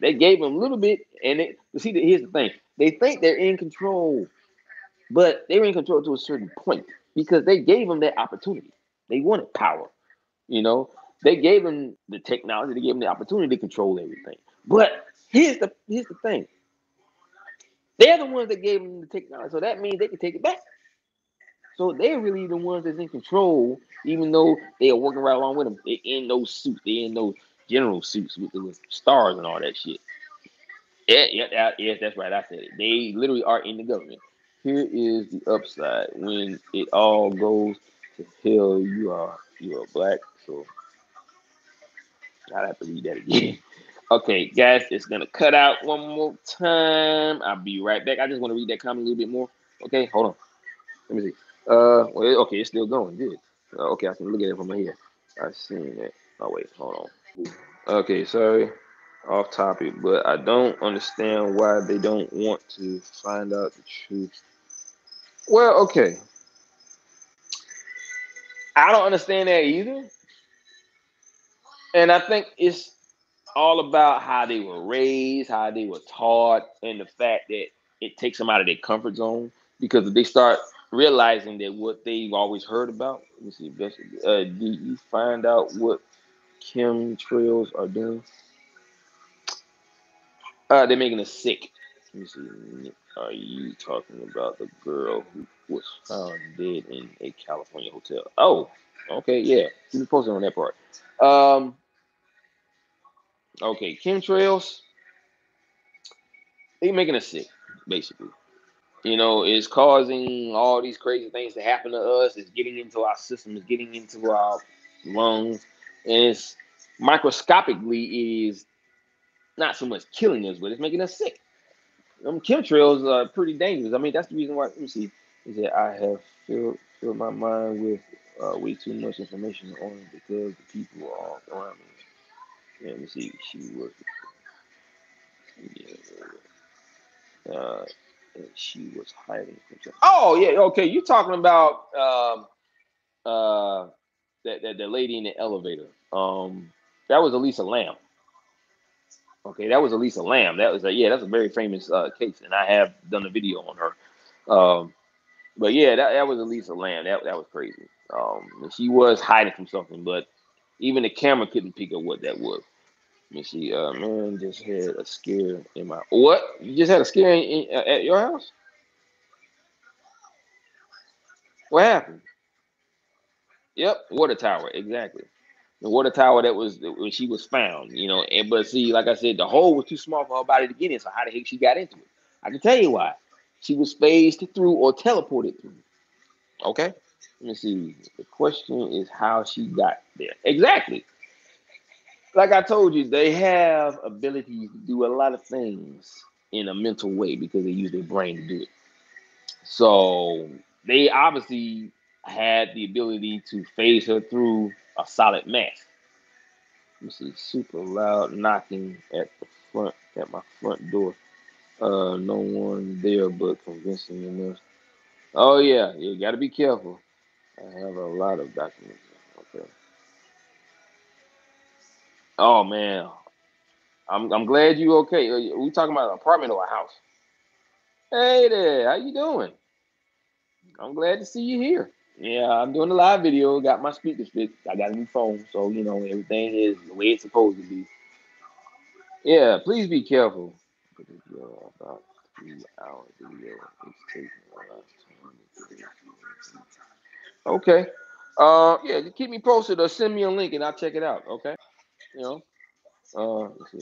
They gave them a little bit, and here's the thing: they think they're in control, but they were in control to a certain point because they gave them that opportunity. They wanted power, you know. They gave them the technology, they gave them the opportunity to control everything. But here's the thing: they're the ones that gave them the technology, so that means they can take it back. So they're really the ones that's in control, even though they are working right along with them. They're in those suits. They're in those general suits with the stars and all that shit. Yeah, yeah, yes, that's right. I said it. They literally are in the government. Here is the upside. When it all goes to hell, you are black. So I have to read that again. Okay, guys, it's gonna cut out one more time. I'll be right back. I just want to read that comment a little bit more. Okay, hold on. Let me see. Well, okay, it's still going. Good. Okay, I can look at it from here. I seen that. Oh wait, hold on. Okay, sorry, off topic, but I don't understand why they don't want to find out the truth. Well, okay, I don't understand that either, and I think it's all about how they were raised, how they were taught, and the fact that it takes them out of their comfort zone because if they start realizing that what they've always heard about. Let me see. Did you find out what chemtrails are doing? They're making us sick. Let me see. Are you talking about the girl who was found dead in a California hotel? Oh, okay, yeah. Keep me posted on that part. Um, okay, chemtrails. They making us sick, basically. It's causing all these crazy things to happen to us. It's getting into our system. It's getting into our lungs, and it's microscopically it is not so much killing us, but it's making us sick. Chemtrails are pretty dangerous. I mean, that's the reason why. Let me see. Is that I have filled my mind with way too much information on it because the people are around me. Yeah, let me see. She was. Uh, she was hiding from something. Oh yeah, okay. You're talking about uh that the lady in the elevator. That was Elisa Lamb. Okay, that was Elisa Lamb. That was that's a very famous case, and I have done a video on her. But yeah, that was Elisa Lamb. That was crazy. And she was hiding from something, but even the camera couldn't pick up what that was. Let me see. Man just had a scare in my what? You just had a scare at your house? What happened? Yep, water tower. Exactly. The water tower that was when she was found. And but see, like I said, the hole was too small for her body to get in. So how the heck she got into it? I can tell you why. She was phased through or teleported through. Okay. Let me see. The question is how she got there. Exactly. Like I told you, they have abilities to do a lot of things in a mental way because they use their brain to do it. So they obviously had the ability to phase her through a solid mass. You see, super loud knocking at the front at my front door. No one there but convincing enough. Oh yeah, you got to be careful. I have a lot of documents. Okay. Oh man, I'm glad you okay. We talking about an apartment or a house? Hey there, how you doing? I'm glad to see you here. Yeah, I'm doing a live video. Got my speakers fixed. I got a new phone, so you know everything is the way it's supposed to be. Yeah, please be careful. Put this video about 3 hour video. It's taking a lot of time. Okay. Yeah, just keep me posted or send me a link and I'll check it out. Okay. You know. Let's see.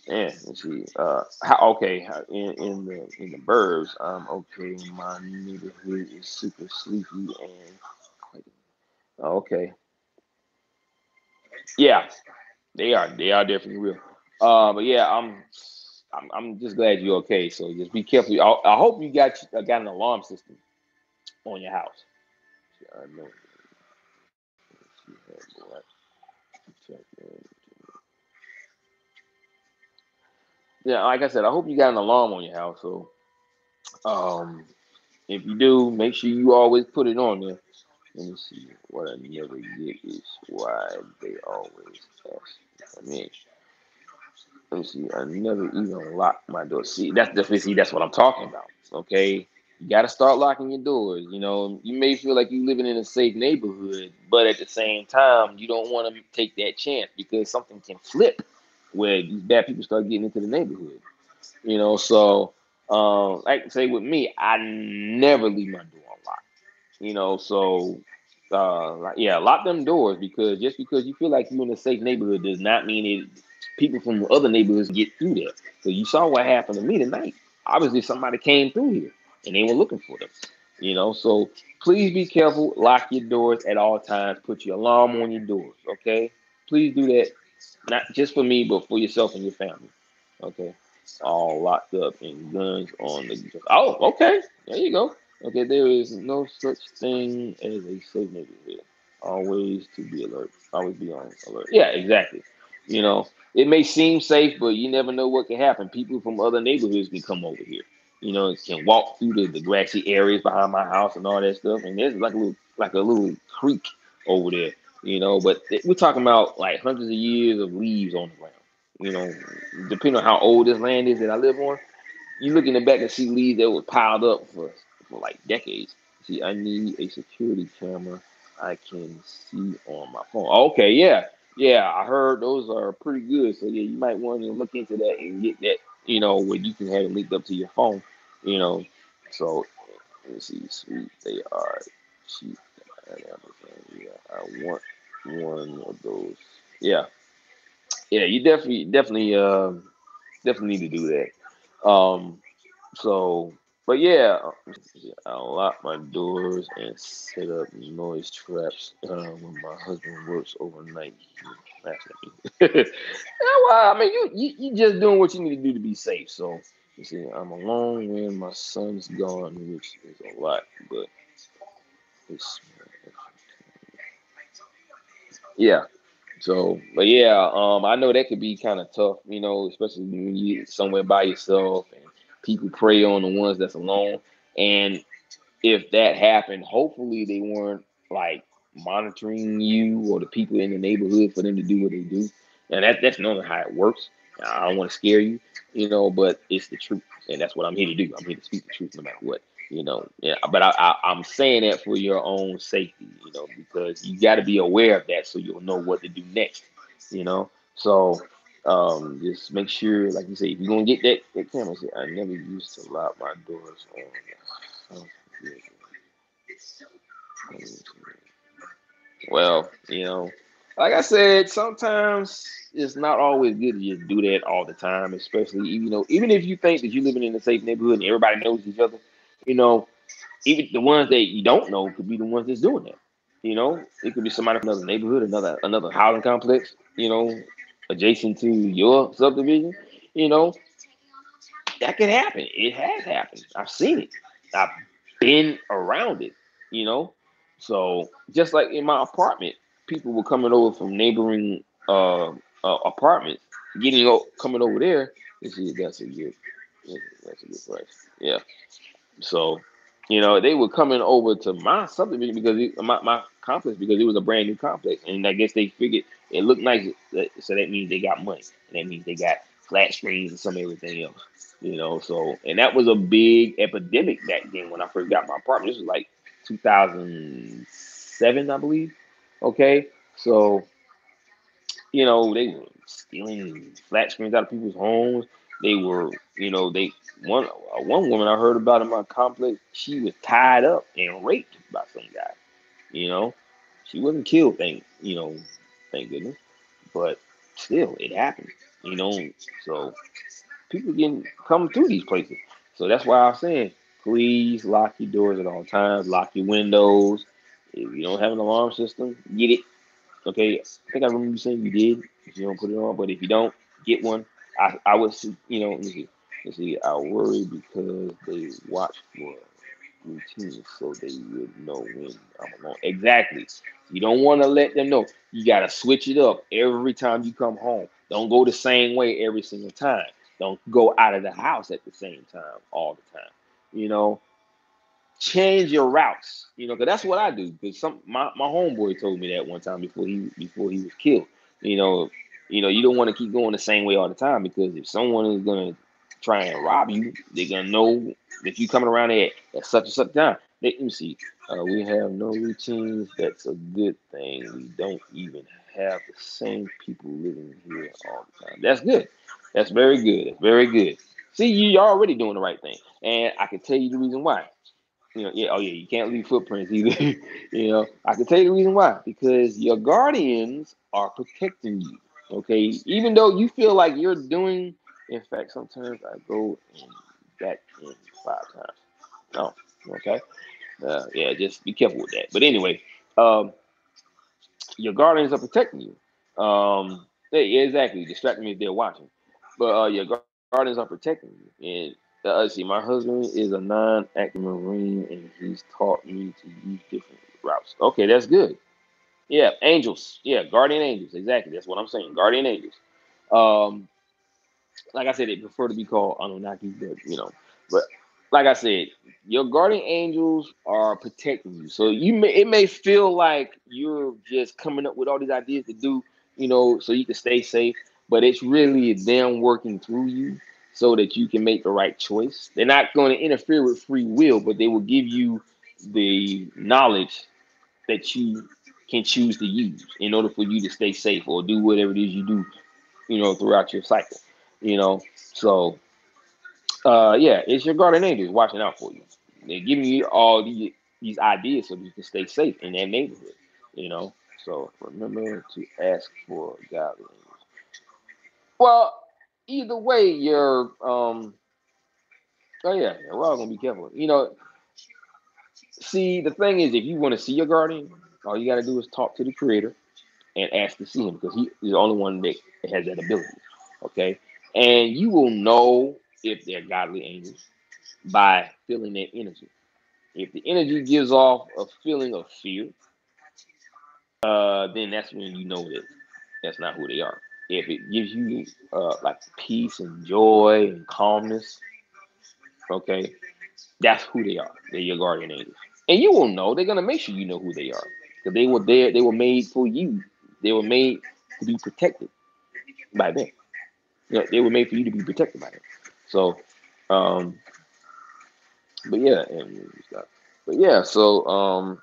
Yeah, let's see. Okay. In the burbs, okay. My neighborhood is super sleepy and okay. Yeah, they are definitely real. But yeah, I'm just glad you're okay. So just be careful. I hope you got an alarm system on your house. I know she had black check in. Yeah, like I said, I hope you got an alarm on your house. So um, if you do, make sure you always put it on there. Let me see. What I never get is why they always ask. I mean, let me see. I never even lock my door. That's what I'm talking about. Okay, you got to start locking your doors. You know, you may feel like you're living in a safe neighborhood, but at the same time, you don't want to take that chance because something can flip where these bad people start getting into the neighborhood. You know, so like say with me, I never leave my door unlocked. You know, so yeah, lock them doors because just because you feel like you're in a safe neighborhood does not mean it. People from other neighborhoods get through there. So you saw what happened to me tonight. Obviously, somebody came through here and they were looking for them. You know, so please be careful. Lock your doors at all times. Put your alarm on your doors. Okay, please do that. Not just for me, but for yourself and your family. Okay, all locked up and guns on the. Oh, okay. There you go. Okay, there is no such thing as a safe neighborhood. Always to be alert. Always be on alert. Yeah, exactly. You know, it may seem safe, but you never know what can happen. People from other neighborhoods can come over here. You know, can walk through the grassy areas behind my house and all that stuff. And there's like a little creek over there. You know, but we're talking about like hundreds of years of leaves on the ground. You know, depending on how old this land is that I live on, you look in the back and see leaves that were piled up for like decades. See, I need a security camera I can see on my phone. Okay, yeah, yeah, I heard those are pretty good. So yeah, you might want to look into that and get that. You know, where you can have it linked up to your phone. You know, so let's see, sweet, they are cheap. Yeah, I want one of those. Yeah, yeah, you definitely need to do that. So, but yeah, I'll lock my doors and set up noise traps when my husband works overnight. That's at me. Yeah, well, I mean, you just doing what you need to do to be safe. So, you see, I'm alone when my son's gone, which is a lot, but it's yeah. So, but yeah, I know that could be kind of tough, you know, especially when you somewhere by yourself and people prey on the ones that's alone. And if that happened, hopefully they weren't like monitoring you or the people in the neighborhood for them to do what they do. And that's normally how it works. I don't want to scare you, you know, but it's the truth, and that's what I'm here to do. I'm here to speak the truth, no matter what, you know. Yeah, but I'm saying that for your own safety, you know, because you got to be aware of that so you'll know what to do next, you know. So just make sure, like you say, if you're gonna get that camera, say, I never used to lock my doors on. Oh, yeah. Well, you know, like I said, sometimes it's not always good to just do that all the time, especially even if you think that you're living in a safe neighborhood and everybody knows each other, you know, even the ones that you don't know could be the ones that's doing that. You know, it could be somebody from another neighborhood, another housing complex, you know, adjacent to your subdivision. You know, that could happen. It has happened. I've seen it. I've been around it. You know, So just like in my apartment, people were coming over from neighboring apartments, coming over there. Let's see, that's a good price. Yeah. So, they were coming over to my subdivision because my complex, because it was a brand new complex, and I guess they figured it looked nice, so that means they got money, and that means they got flat screens and some everything else. So, and that was a big epidemic back then when I first got my apartment. This was like 2007, I believe. Okay, so they were stealing flat screens out of people's homes. They were, they one woman I heard about in my complex, she was tied up and raped by some guy. You know, she wasn't killed, thank goodness, but still, it happened. You know, so people can come through these places. So that's why I'm saying, please lock your doors at all times, lock your windows. If you don't have an alarm system, get it. Okay, I think I remember you saying you did. If you don't put it on, but if you don't, get one. I would see, let me see. Let's see. I worry because they watch for routine, so they would know when I'm alone. Exactly. You don't want to let them know. You gotta switch it up every time you come home. Don't go the same way every single time. Don't go out of the house at the same time all the time. You know, change your routes. Because that's what I do. Because my homeboy told me that one time before he was killed. You know, you don't want to keep going the same way all the time, because if someone is gonna try and rob you, they're gonna know that you coming around at such and such time. Let me see. We have no routines. That's a good thing. We don't even have the same people living here all the time. That's good. That's very good. That's very good. See, you're already doing the right thing, and I can tell you the reason why. Yeah, oh yeah, you can't leave footprints either. I can tell you the reason why. Because your guardians are protecting you. Okay, even though you feel like you're doing, in fact, sometimes I go in back in 5 times. No, okay, yeah, just be careful with that. But anyway, um, your guardians are protecting you. Yeah, exactly, distracting me if they're watching. But your guardians are protecting you. And let's see, my husband is a non-active Marine, and he's taught me to use different routes. Okay, that's good. Yeah, angels. Yeah, guardian angels. Exactly, that's what I'm saying. Guardian angels. Um, like I said, they prefer to be called Anunnaki, but like I said, your guardian angels are protecting you. So it may feel like you're just coming up with all these ideas to do, so you can stay safe, but it's really them working through you so that you can make the right choice. They're not going to interfere with free will, but they will give you the knowledge that you can choose to use in order for you to stay safe or do whatever it is you do, throughout your cycle. So yeah, it's your guardian angels watching out for you. They're giving you all these ideas so you can stay safe in that neighborhood. You know. So remember to ask for godly angels. Well, either way, you're oh yeah, we're all gonna be careful. See, the thing is, if you want to see your guardian, all you gotta do is talk to the creator and ask to see him, because he is the only one that has that ability. Okay, and you will know if they're godly angels by feeling their energy. If the energy gives off a feeling of fear, then that's when you know that that's not who they are. If it gives you like peace and joy and calmness, okay, that's who they are. They're your guardian angels, and you will know. They're gonna make sure you know who they are, because they were there. They were made for you. They were made to be protected by them. They were made for you to be protected by them. So, um, but yeah, and stuff. But yeah, so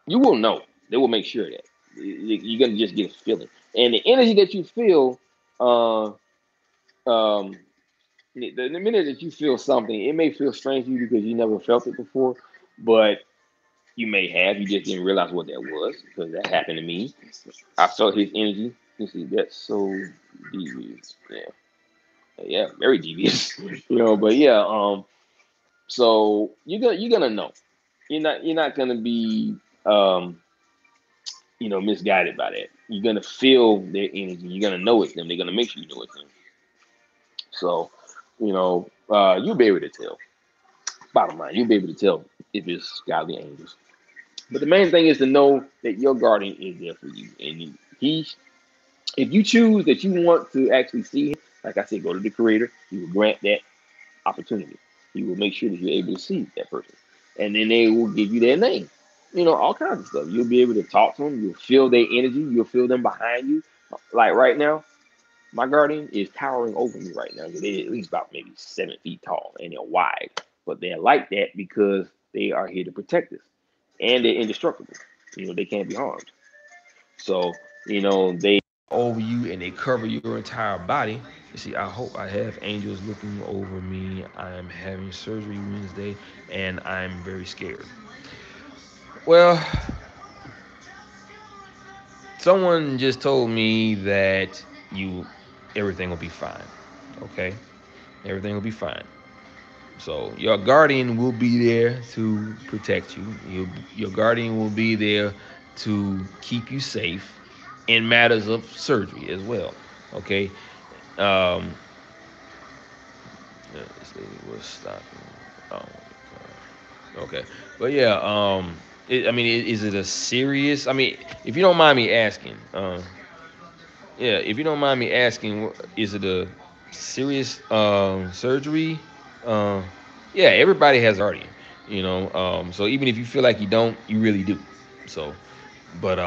you will know. They will make sure that you're gonna just get a feeling, and the energy that you feel, uh, um, the minute that you feel something, it may feel strange to you because you never felt it before, but you may have. You just didn't realize what that was, because that happened to me. I felt his energy. You see, that's so devious. Yeah, yeah, very devious. But yeah, so you're gonna know. You're not gonna be misguided by that. You're gonna feel their energy. You're gonna know it's them. They're gonna make sure you know it's them. So, you'll be able to tell. Bottom line, you'll be able to tell if it's godly angels. But the main thing is to know that your guardian is there for you, and he, if you choose that you want to actually see him, like I said, go to the Creator. He will grant that opportunity. He will make sure that you're able to see that person, and then they will give you their name. All kinds of stuff. You'll be able to talk to them. You'll feel their energy. You'll feel them behind you. Like right now, my guardian is towering over me right now. They're at least about maybe 7 feet tall and they're wide. But they're like that because they are here to protect us. And they're indestructible. They can't be harmed. So, they over you and they cover your entire body. You see, I hope I have angels looking over me. I am having surgery Wednesday and I'm very scared. Well, someone just told me that you everything will be fine. Okay? Everything will be fine. So your guardian will be there to protect you. Your guardian will be there to keep you safe in matters of surgery as well. Okay. Um, this lady was stopping. Oh, okay. But yeah. I mean, is it a serious? I mean, if you don't mind me asking, yeah, if you don't mind me asking, is it a serious surgery? Uh, yeah, everybody has a guardian, So even if you feel like you don't, you really do. So, but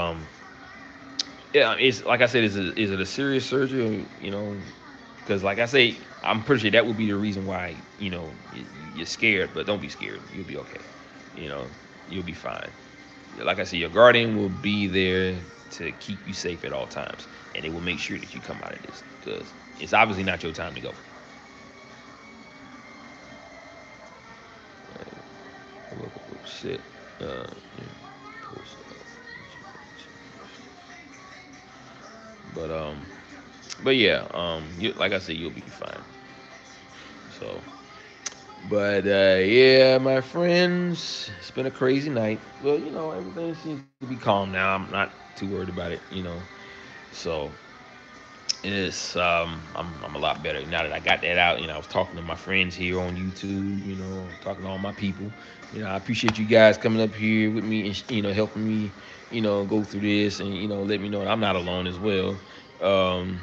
yeah, it's like I said, is it a serious surgery? Because like I say, I'm pretty sure that would be the reason why you're scared. But don't be scared. You'll be okay. You know, you'll be fine. Like I said, your guardian will be there to keep you safe at all times, and they will make sure that you come out of this because it's obviously not your time to go. Shit. Uh, but but yeah, like I said, you'll be fine. So, but yeah, my friends, it's been a crazy night. Well, everything seems to be calm now. I'm not too worried about it. So it's I'm a lot better now that I got that out. I was talking to my friends here on YouTube. Talking to all my people. I appreciate you guys coming up here with me and helping me, go through this and let me know that I'm not alone as well. Um,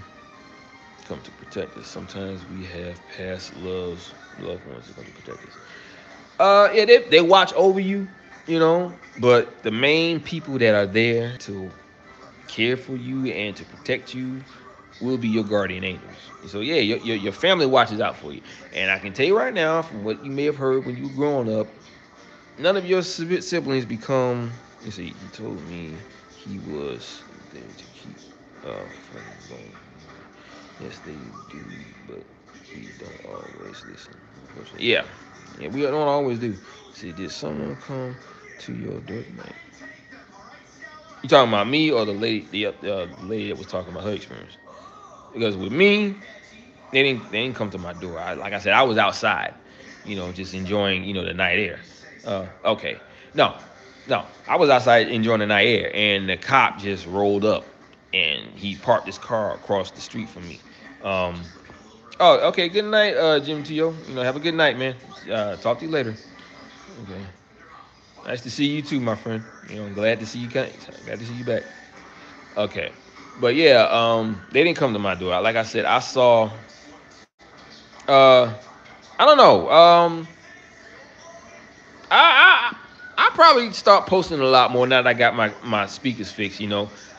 Come to protect us. Sometimes we have past loved ones that come to protect us. Yeah, they watch over you, but the main people that are there to care for you and to protect you will be your guardian angels. So yeah, your family watches out for you. And I can tell you right now, from what you may have heard when you were growing up, none of your siblings become. You see, he told me he was there to keep from going. Yes, they do, but we don't always listen. Yeah, yeah, we don't always do. See, did someone come to your door tonight? You talking about me or the lady, the lady that was talking about her experience? Because with me, they didn't come to my door. Like I said, I was outside, just enjoying the night air. Okay, no, no, I was outside enjoying the night air, and the cop just rolled up, and he parked his car across the street from me. Um, oh, okay. Good night, Jim Tio. Have a good night, man. Talk to you later. Okay. Nice to see you too, my friend. Glad to see you. Glad to see you back. Okay. But yeah, they didn't come to my door. Like I said, I saw. Uh, I don't know. I I probably start posting a lot more now that I got my speakers fixed.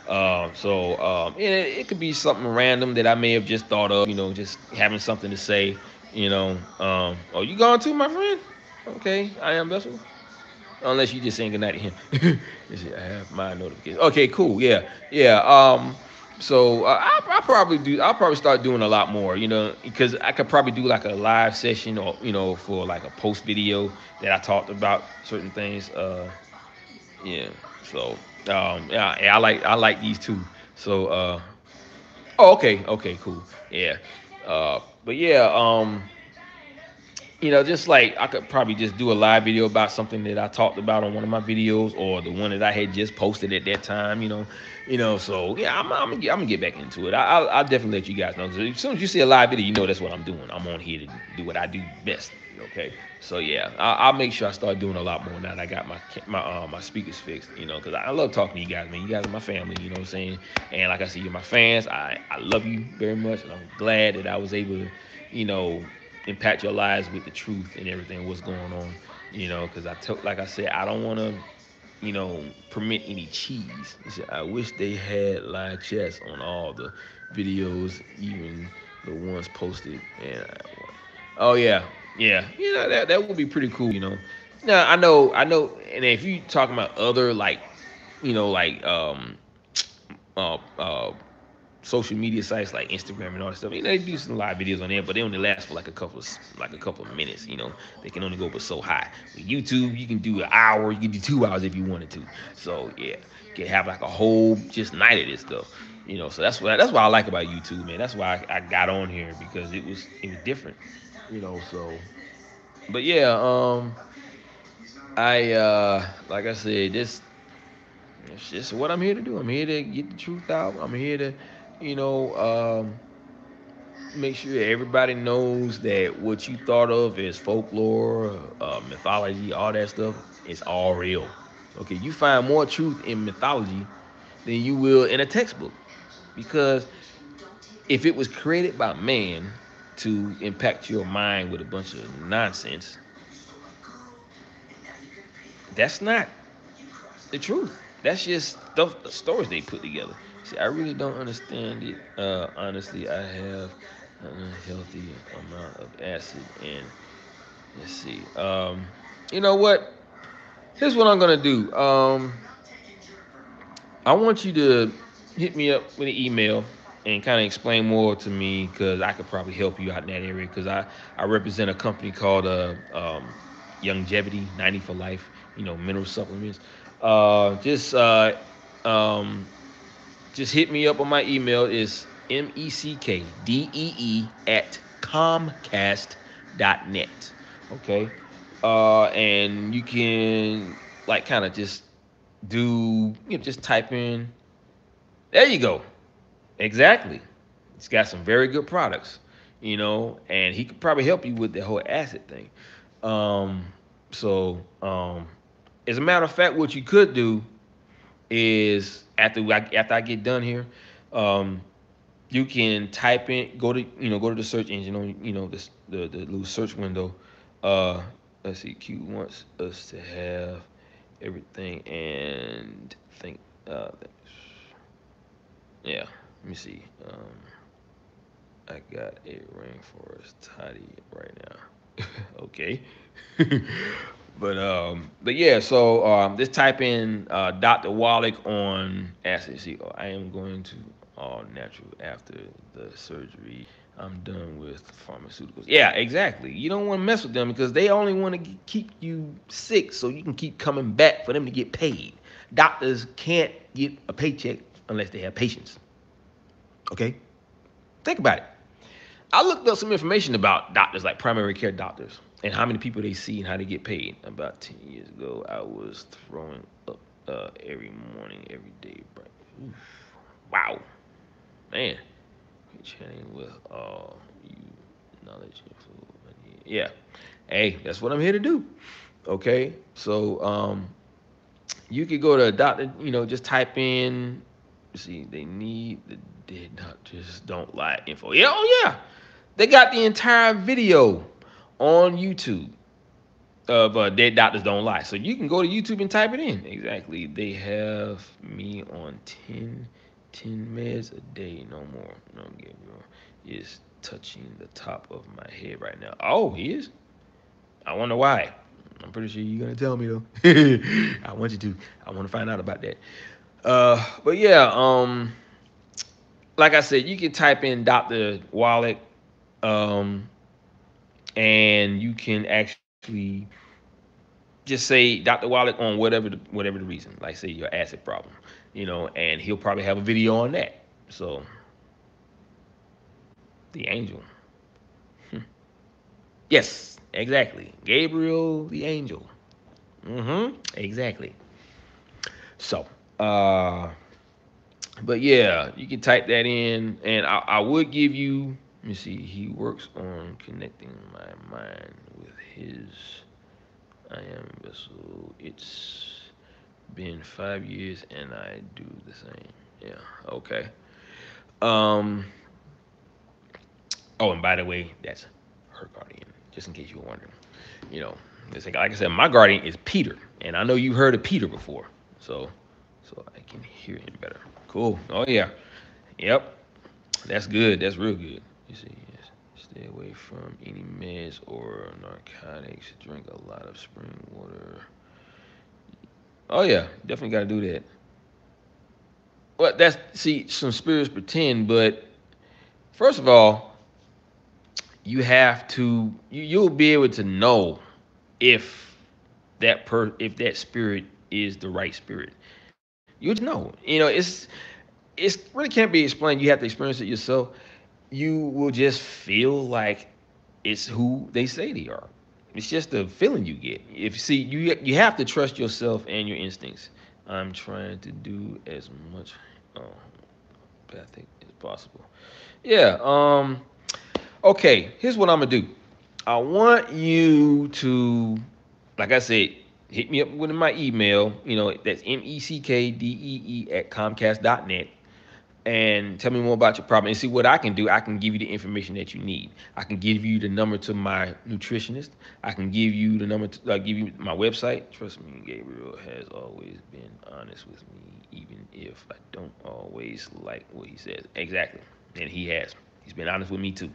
So it could be something random that I may have just thought of. Just having something to say. Oh, you gone too, my friend? Okay, I am vessel. Unless you just saying goodnight to him. You see, I have my notification. Okay, cool. Yeah, yeah. So I probably do. I'll probably start doing a lot more. Because I could probably do like a live session or for like a post video that I talked about certain things. Yeah. So yeah, I like these too. So oh, okay, cool. Yeah. But yeah. Just like I could probably just do a live video about something that I talked about on one of my videos or the one that I had just posted at that time. So yeah, I'm gonna get back into it. I'll definitely let you guys know. As soon as you see a live video, that's what I'm doing. I'm on here to do what I do best. Okay, so yeah, I'll make sure I start doing a lot more now that I got my speakers fixed. Because I love talking to you guys, man. You guys are my family. You know what I'm saying? And like I said, you're my fans. I love you very much, and I'm glad that I was able to, you know, impact your lives with the truth and everything what's going on. Because like I said, I don't want to, permit any cheese. I wish they had live chats on all the videos, even the ones posted. And oh yeah, yeah, that would be pretty cool. Now I know, and if you talking about other like, like uh, uh, social media sites like Instagram and all that stuff. They do some live videos on there, but they only last for like a couple of minutes. They can only go but so high. With YouTube, you can do an hour, you can do 2 hours if you wanted to. So yeah, you can have like a whole just night of this stuff. So that's what I like about YouTube, man. That's why I got on here because it was different. So but yeah, I like I said, this it's just what I'm here to do. I'm here to get the truth out. I'm here to, you know, make sure everybody knows that what you thought of as folklore, mythology, all that stuff is all real. Okay, you find more truth in mythology than you will in a textbook because if it was created by man to impact your mind with a bunch of nonsense, that's not the truth. That's just stuff, stories they put together. See, I really don't understand it. Honestly, I have an unhealthy amount of acid, and let's see. You know what? Here's what I'm gonna do. I want you to hit me up with an email and kind of explain more to me because I could probably help you out in that area because I represent a company called Longevity 90 for Life. Mineral supplements. Um, just hit me up on my email. Is meckdee at comcast.net. Okay. And you can like kind of just just type in. There you go. Exactly. He's got some very good products, and he could probably help you with the whole acid thing. Um, so, as a matter of fact, what you could do is after I get done here, um, you can type in go to the search engine on this the little search window. Uh, let's see. Q wants us to have everything and think. Yeah. Let me see. I got a rainforest tidy right now. Okay. But yeah, so just type in Dr. Wallach on acid. See, I am going to all natural after the surgery. I'm done with pharmaceuticals. Yeah, exactly. You don't want to mess with them because they only want to keep you sick so you can keep coming back for them to get paid. Doctors can't get a paycheck unless they have patients. Okay? Think about it. I looked up some information about doctors, like primary care doctors, and how many people they see and how they get paid. About 10 years ago, I was throwing up every morning, every day. Oof. Wow, man. Chatting with all you knowledge info. Yeah. Hey, that's what I'm here to do. Okay. So you could go to a doctor, just type in, see, they need the dead doctors don't lie info. Yeah, oh yeah. They got the entire video on YouTube of Dead Doctors Don't Lie. So you can go to YouTube and type it in. Exactly. They have me on 10 meds a day. No more. No, Gabriel is touching the top of my head right now. Oh, he is? I wonder why. I'm pretty sure you're going to tell me, though. I want you to. I want to find out about that. But yeah, like I said, you can type in Dr. Wallach, um, and you can actually just say Dr. Wallach on whatever the reason, like say your acid problem, and he'll probably have a video on that. So the angel, yes, exactly, Gabriel the angel. Exactly. So, uh, but yeah, you can type that in, and I would give you Let me see. He works on connecting my mind with his I am vessel. It's been 5 years and I do the same. Yeah. Okay. Um. Oh, and by the way, that's her guardian. Just in case you were wondering. You know, like I said, my guardian is Peter, and I know you've heard of Peter before, so I can hear him better. Cool. Oh yeah. Yep. That's good. That's real good. You see, yes. Stay away from any meds or narcotics. Drink a lot of spring water. Oh yeah, definitely got to do that. Well, that's see, some spirits pretend, but first of all, you have to you'll be able to know if if that spirit is the right spirit. You'll just know. You know, it's really can't be explained. You have to experience it yourself. You will just feel like it's who they say they are. It's just the feeling you get. If see you have to trust yourself and your instincts. I'm trying to do as much empathic as possible. Yeah. Okay. Here's what I'm gonna do. I want you to, like I said, hit me up with my email. You know, that's meckdee at comcast.net, and tell me more about your problem and see what I can do. I can give you the information that you need. I can give you the number to my nutritionist. I can give you the number to give you my website. Trust me, Gabriel has always been honest with me, even if I don't always like what he says. Exactly, and he has. He's been honest with me too.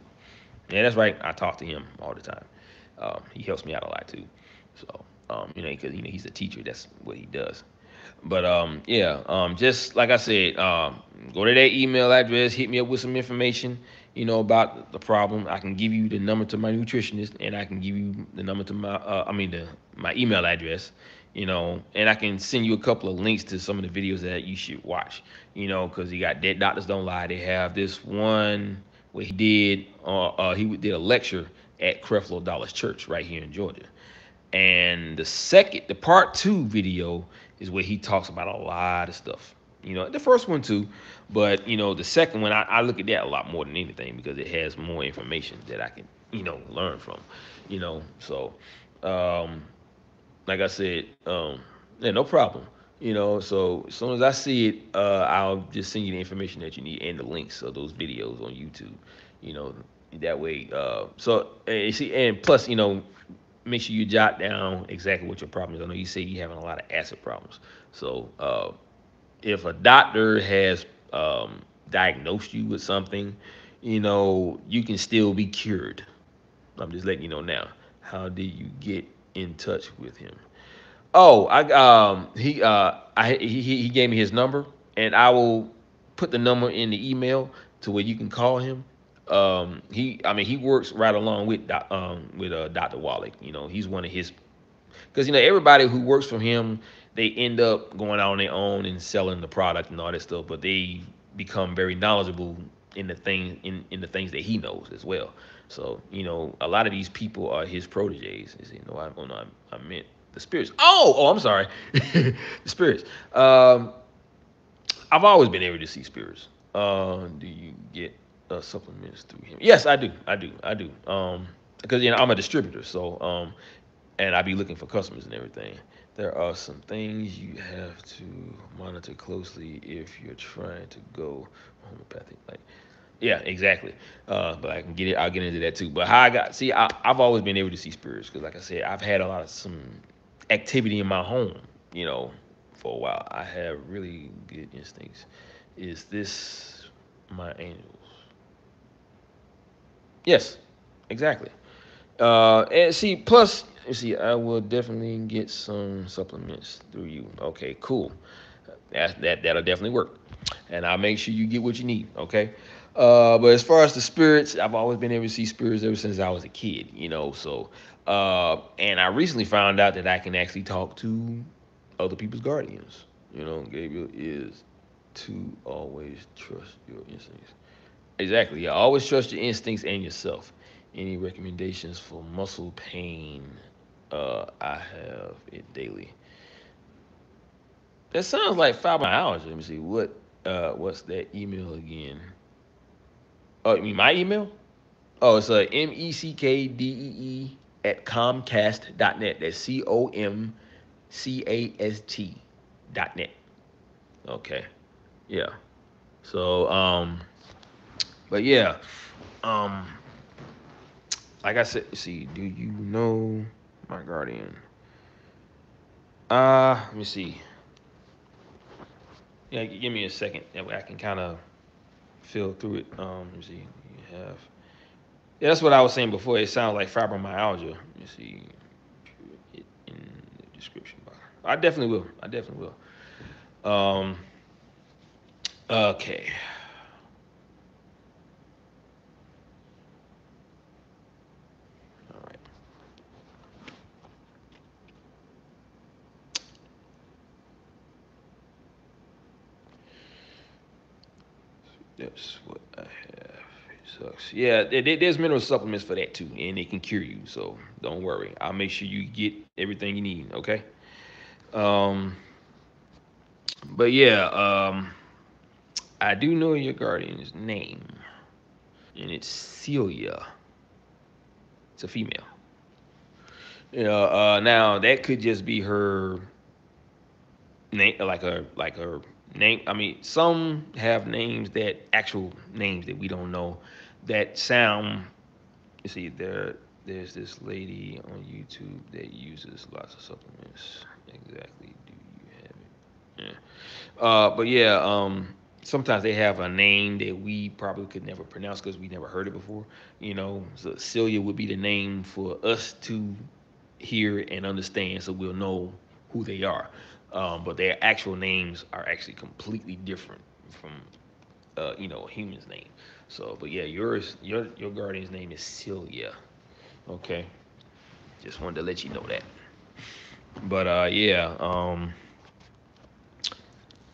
Yeah, that's right. I talk to him all the time. He helps me out a lot too. So, you know, because he's a teacher. That's what he does. But yeah, just like I said, go to that email address, hit me up with some information, about the problem. I can give you the number to my nutritionist, and I can give you the number to my email address, and I can send you a couple of links to some of the videos that you should watch, because you got Dead Doctors Don't Lie. They have this one where he did a lecture at Creflo Dollar's church right here in Georgia. And the part two video is where he talks about a lot of stuff. The first one too, but the second one, I look at that a lot more than anything because it has more information that I can, learn from. So um, like I said, yeah, no problem. So as soon as I see it, I'll just send you the information that you need and the links of those videos on YouTube. You know, that way. You see, and plus, make sure you jot down exactly what your problem is. I know you say you're having a lot of acid problems. So if a doctor has diagnosed you with something, you can still be cured. I'm just letting you know now. How did you get in touch with him? Oh, he gave me his number, and I will put the number in the email to where you can call him. He works right along with Dr. Wallach. He's one of his because everybody who works for him, they end up going out on their own and selling the product and all that stuff, but they become very knowledgeable in the things that he knows as well. So a lot of these people are his proteges. I meant the spirits. I'm sorry, the spirits. I've always been able to see spirits. Do you get supplements through him? Yes, I do. I do. Because I'm a distributor, so and I be looking for customers and everything. There are some things you have to monitor closely if you're trying to go homeopathic. Like, yeah, exactly. But I can get it. I'll get into that too. But how I've always been able to see spirits because, like I said, I've had a lot of some activity in my home. You know, for a while. I have really good instincts. Is this my angels? Yes, exactly. And see, plus, you see, I will definitely get some supplements through you. Okay, cool. That'll definitely work, and I'll make sure you get what you need. Okay. But as far as the spirits, I've always been able to see spirits ever since I was a kid. So and I recently found out that I can actually talk to other people's guardians. Gabriel is to always trust your instincts. Exactly. Yeah. Always trust your instincts and yourself. Any recommendations for muscle pain? I have it daily. That sounds like fibromyalgia. Let me see. What's that email again? Oh, you mean my email? Oh, it's MECKDEE at Comcast.net. That's COMCAST.net. Okay. Yeah. So, but yeah, um, like I said, see, do you know my guardian? Let me see. Yeah, give me a second. That way I can kind of feel through it. Let me see. You have. Yeah, that's what I was saying before. It sounds like fibromyalgia. Let me see. It in the description bar. I definitely will. I definitely will. Okay. All right. That's what I have. It sucks. Yeah, there's mineral supplements for that too, and it can cure you. So don't worry. I'll make sure you get everything you need. Okay. Um, but yeah, I do know your guardian's name, and it's Celia. It's a female. Now that could just be her name, like her name. I mean, some have names that actual names that we don't know that sound. You see, there's this lady on YouTube that uses lots of supplements. Exactly, do you have it? Yeah. But yeah, sometimes they have a name that we probably could never pronounce because we never heard it before. So Celia would be the name for us to hear and understand, so we'll know who they are. But their actual names are actually completely different from a human's name. So, but yeah, your guardian's name is Celia. Okay, just wanted to let you know that. But yeah,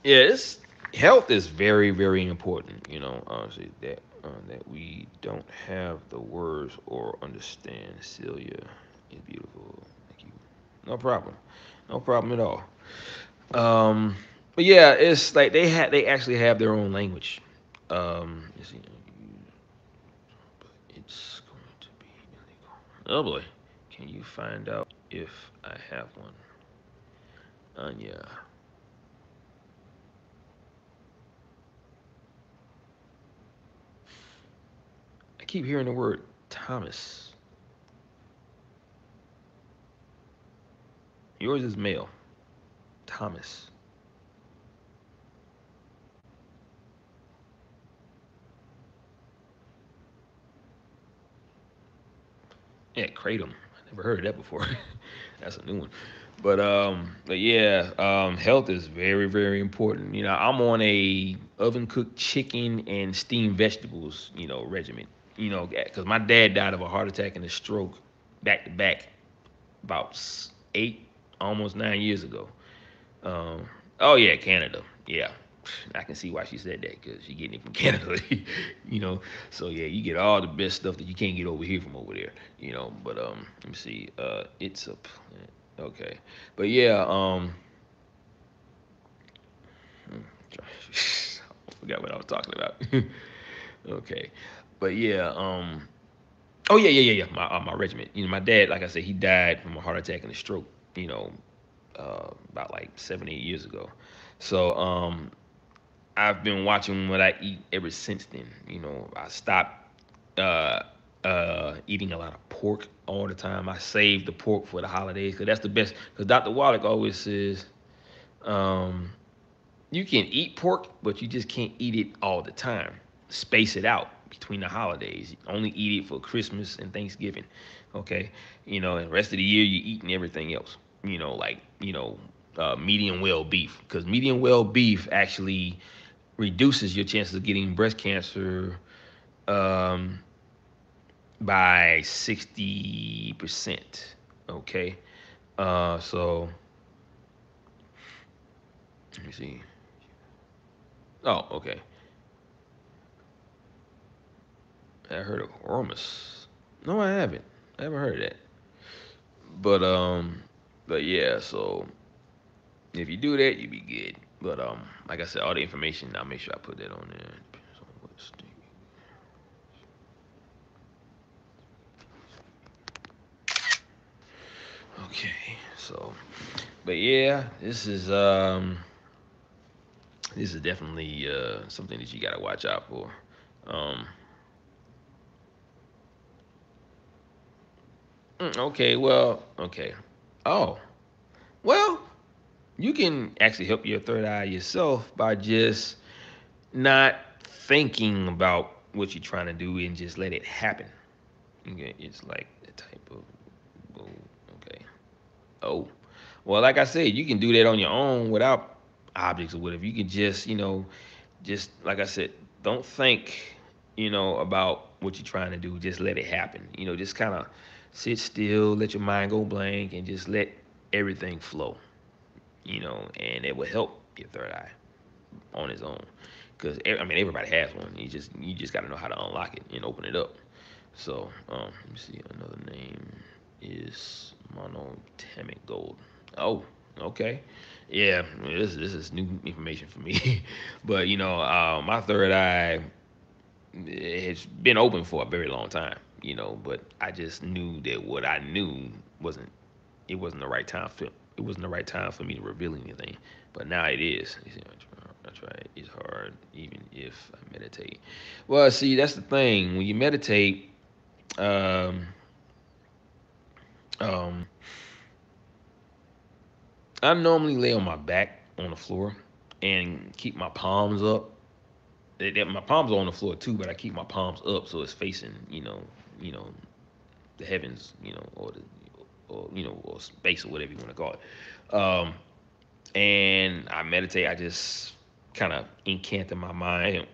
yeah, it's health is very very important. Honestly, that we don't have the words or understand. Celia is beautiful. Thank you. No problem. No problem at all. Um, but yeah, it's like they actually have their own language. Let's see, it's going to be illegal. Oh boy, can you find out if I have one? Anya, I keep hearing the word Thomas. Yours is male, Thomas. Yeah, kratom. I never heard of that before. That's a new one. But yeah, health is very very important. I'm on a oven cooked chicken and steamed vegetables regimen. Because my dad died of a heart attack and a stroke back to back about 8, almost 9 years ago. Um, oh yeah, Canada. Yeah, I can see why she said that because she getting it from Canada. you know, so yeah, you get all the best stuff that you can't get over here from over there. But let me see. It's a plant. Okay, but yeah. I forgot what I was talking about. Okay, but yeah. Oh yeah, yeah, yeah, yeah. My regiment. My dad, like I said, he died from a heart attack and a stroke. You know, about like 7, 8 years ago. So I've been watching what I eat ever since then. I stopped uh, eating a lot of pork all the time. I save the pork for the holidays because that's the best. Because Dr. Wallach always says um, you can eat pork, but you just can't eat it all the time. Space it out between the holidays. Only eat it for Christmas and Thanksgiving. Okay, and the rest of the year you're eating everything else. Like medium well beef, because medium well beef actually reduces your chances of getting breast cancer um, by 60%. Okay, so let me see. Oh, okay. I heard of Ormus. No, I haven't. I haven't heard of that. But but yeah. So if you do that, you be good. But like I said, all the information, I'll make sure I put that on there. Depends on what state. Okay, so but yeah, this is definitely something that you gotta watch out for. Um, okay, well, okay. Oh, well, you can actually help your third eye yourself by just not thinking about what you're trying to do and just let it happen. Okay, it's like a type of, oh, okay. Oh, well, like I said, you can do that on your own without objects or whatever. You can just, just like I said, don't think, about what you're trying to do. Just let it happen. Just kind of sit still, let your mind go blank, and just let everything flow. And it will help your third eye on its own. Because I mean, everybody has one. You just got to know how to unlock it and open it up. So, let me see. Another name is monotemic gold. Oh, okay. Yeah, this is new information for me. But my third eye has been open for a very long time. But I just knew that what I knew wasn't it wasn't the right time for it wasn't the right time for me to reveal anything. But now it is. You see, I try. It's hard even if I meditate. Well, see, that's the thing. When you meditate, um, um, I normally lay on my back on the floor and keep my palms up. My palms are on the floor too, but I keep my palms up so it's facing, you know, the heavens, or space or whatever you want to call it. And I meditate. I just kind of incant in my mind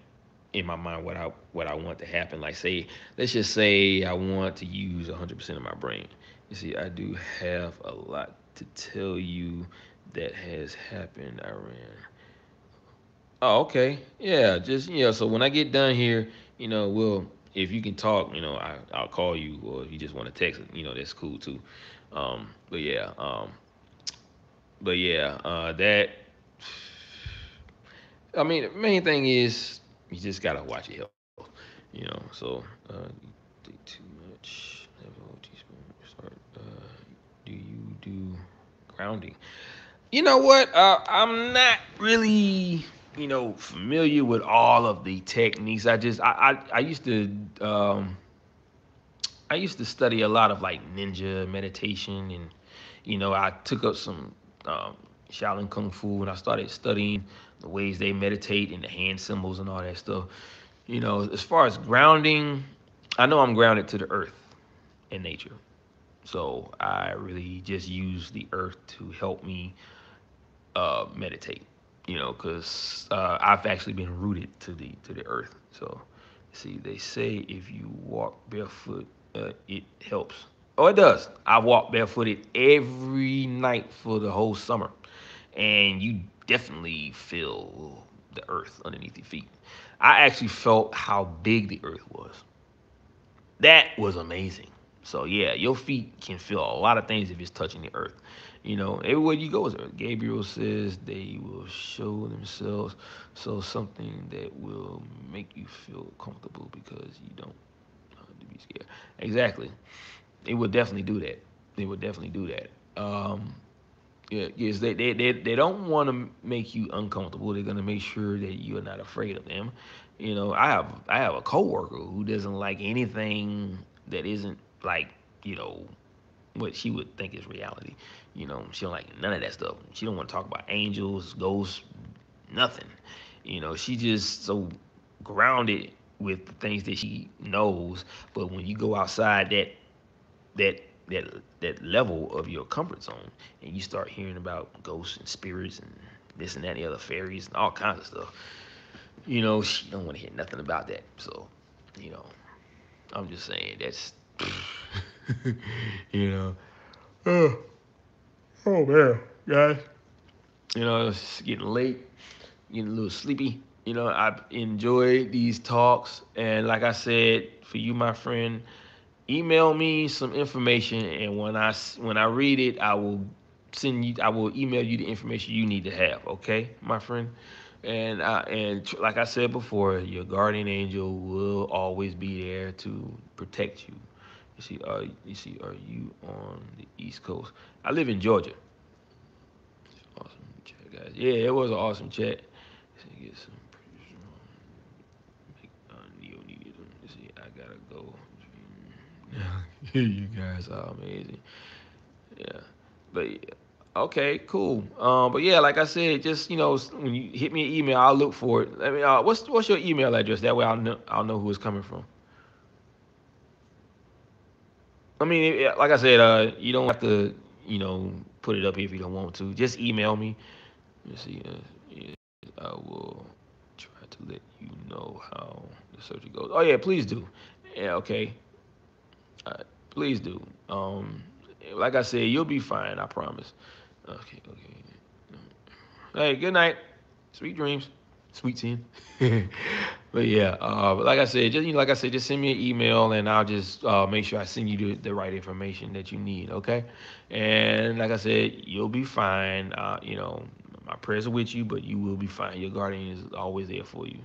what I want to happen. Like, say, let's just say I want to use 100% of my brain. You see, I do have a lot to tell you that has happened. I ran. Oh, okay. Yeah, just so when I get done here, we'll if you can talk, I'll call you, or if you just want to text, that's cool too. But yeah, that I mean, the main thing is you just gotta watch your health. So you take too much. Level teaspoon. Start. Do you do grounding? You know what? I'm not really, familiar with all of the techniques. Um, I used to study a lot of like ninja meditation, and I took up some Shaolin Kung Fu, and I started studying the ways they meditate and the hand symbols and all that stuff. As far as grounding, I know I'm grounded to the earth and nature, so I really just use the earth to help me meditate. Because I've actually been rooted to the earth. So, see, they say if you walk barefoot, it helps. Oh, it does. I walk barefooted every night for the whole summer, and you definitely feel the earth underneath your feet. I actually felt how big the earth was. That was amazing. So yeah, your feet can feel a lot of things if it's touching the earth. Everywhere you go is earth. Gabriel says they will show themselves. So something that will make you feel comfortable because you don't have to be scared. Exactly. It would definitely do that. They would definitely do that. Yeah, yes, they don't want to make you uncomfortable. They're gonna make sure that you're not afraid of them. I have a coworker who doesn't like anything that isn't like you know what she would think is reality. She don't like none of that stuff. She don't want to talk about angels, ghosts, nothing. She just so grounded with the things that she knows. But when you go outside that that that level of your comfort zone and you start hearing about ghosts and spirits and this and that and the other fairies and all kinds of stuff, she don't want to hear nothing about that. So, you know, I'm just saying that's you know. Oh, oh man, guys. It's getting late, getting a little sleepy. I've enjoyed these talks, and like I said, for you, my friend, email me some information, and when I read it, I will email you the information you need to have. Okay, my friend. And like I said before, your guardian angel will always be there to protect you. You see, are you on the East Coast? I live in Georgia. Awesome chat, guys. Yeah, it was an awesome chat. Get some Neo needed. Let's see, I gotta go. You guys are amazing. Yeah, but yeah. Okay, cool. But yeah, like I said, just when you hit me an email, I'll look for it. Let me. What's your email address? That way I'll know who it's coming from. I mean, like I said, you don't have to, put it up here if you don't want to. Just email me. Let me see. Yeah, I will try to let you know how the surgery goes. Oh yeah, please do. Yeah, okay. Please do. Like I said, you'll be fine. I promise. Okay, okay. Hey, good night. Sweet dreams. Sweet sin. But yeah, but like I said, just send me an email and I'll just make sure I send you the right information that you need. Okay, and like I said, you'll be fine. My prayers are with you, but you will be fine. Your guardian is always there for you.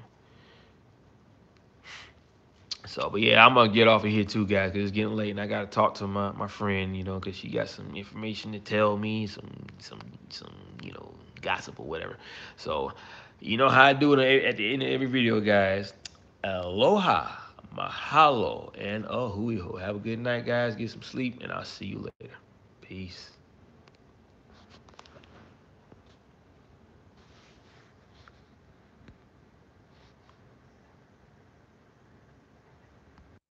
So, but yeah, I'm gonna get off of here too, guys, because it's getting late, and I gotta talk to my friend, because she got some information to tell me, some gossip or whatever. So, you know how I do it at the end of every video, guys. Aloha, mahalo, and ahui ho. Have a good night, guys. Get some sleep, and I'll see you later. Peace.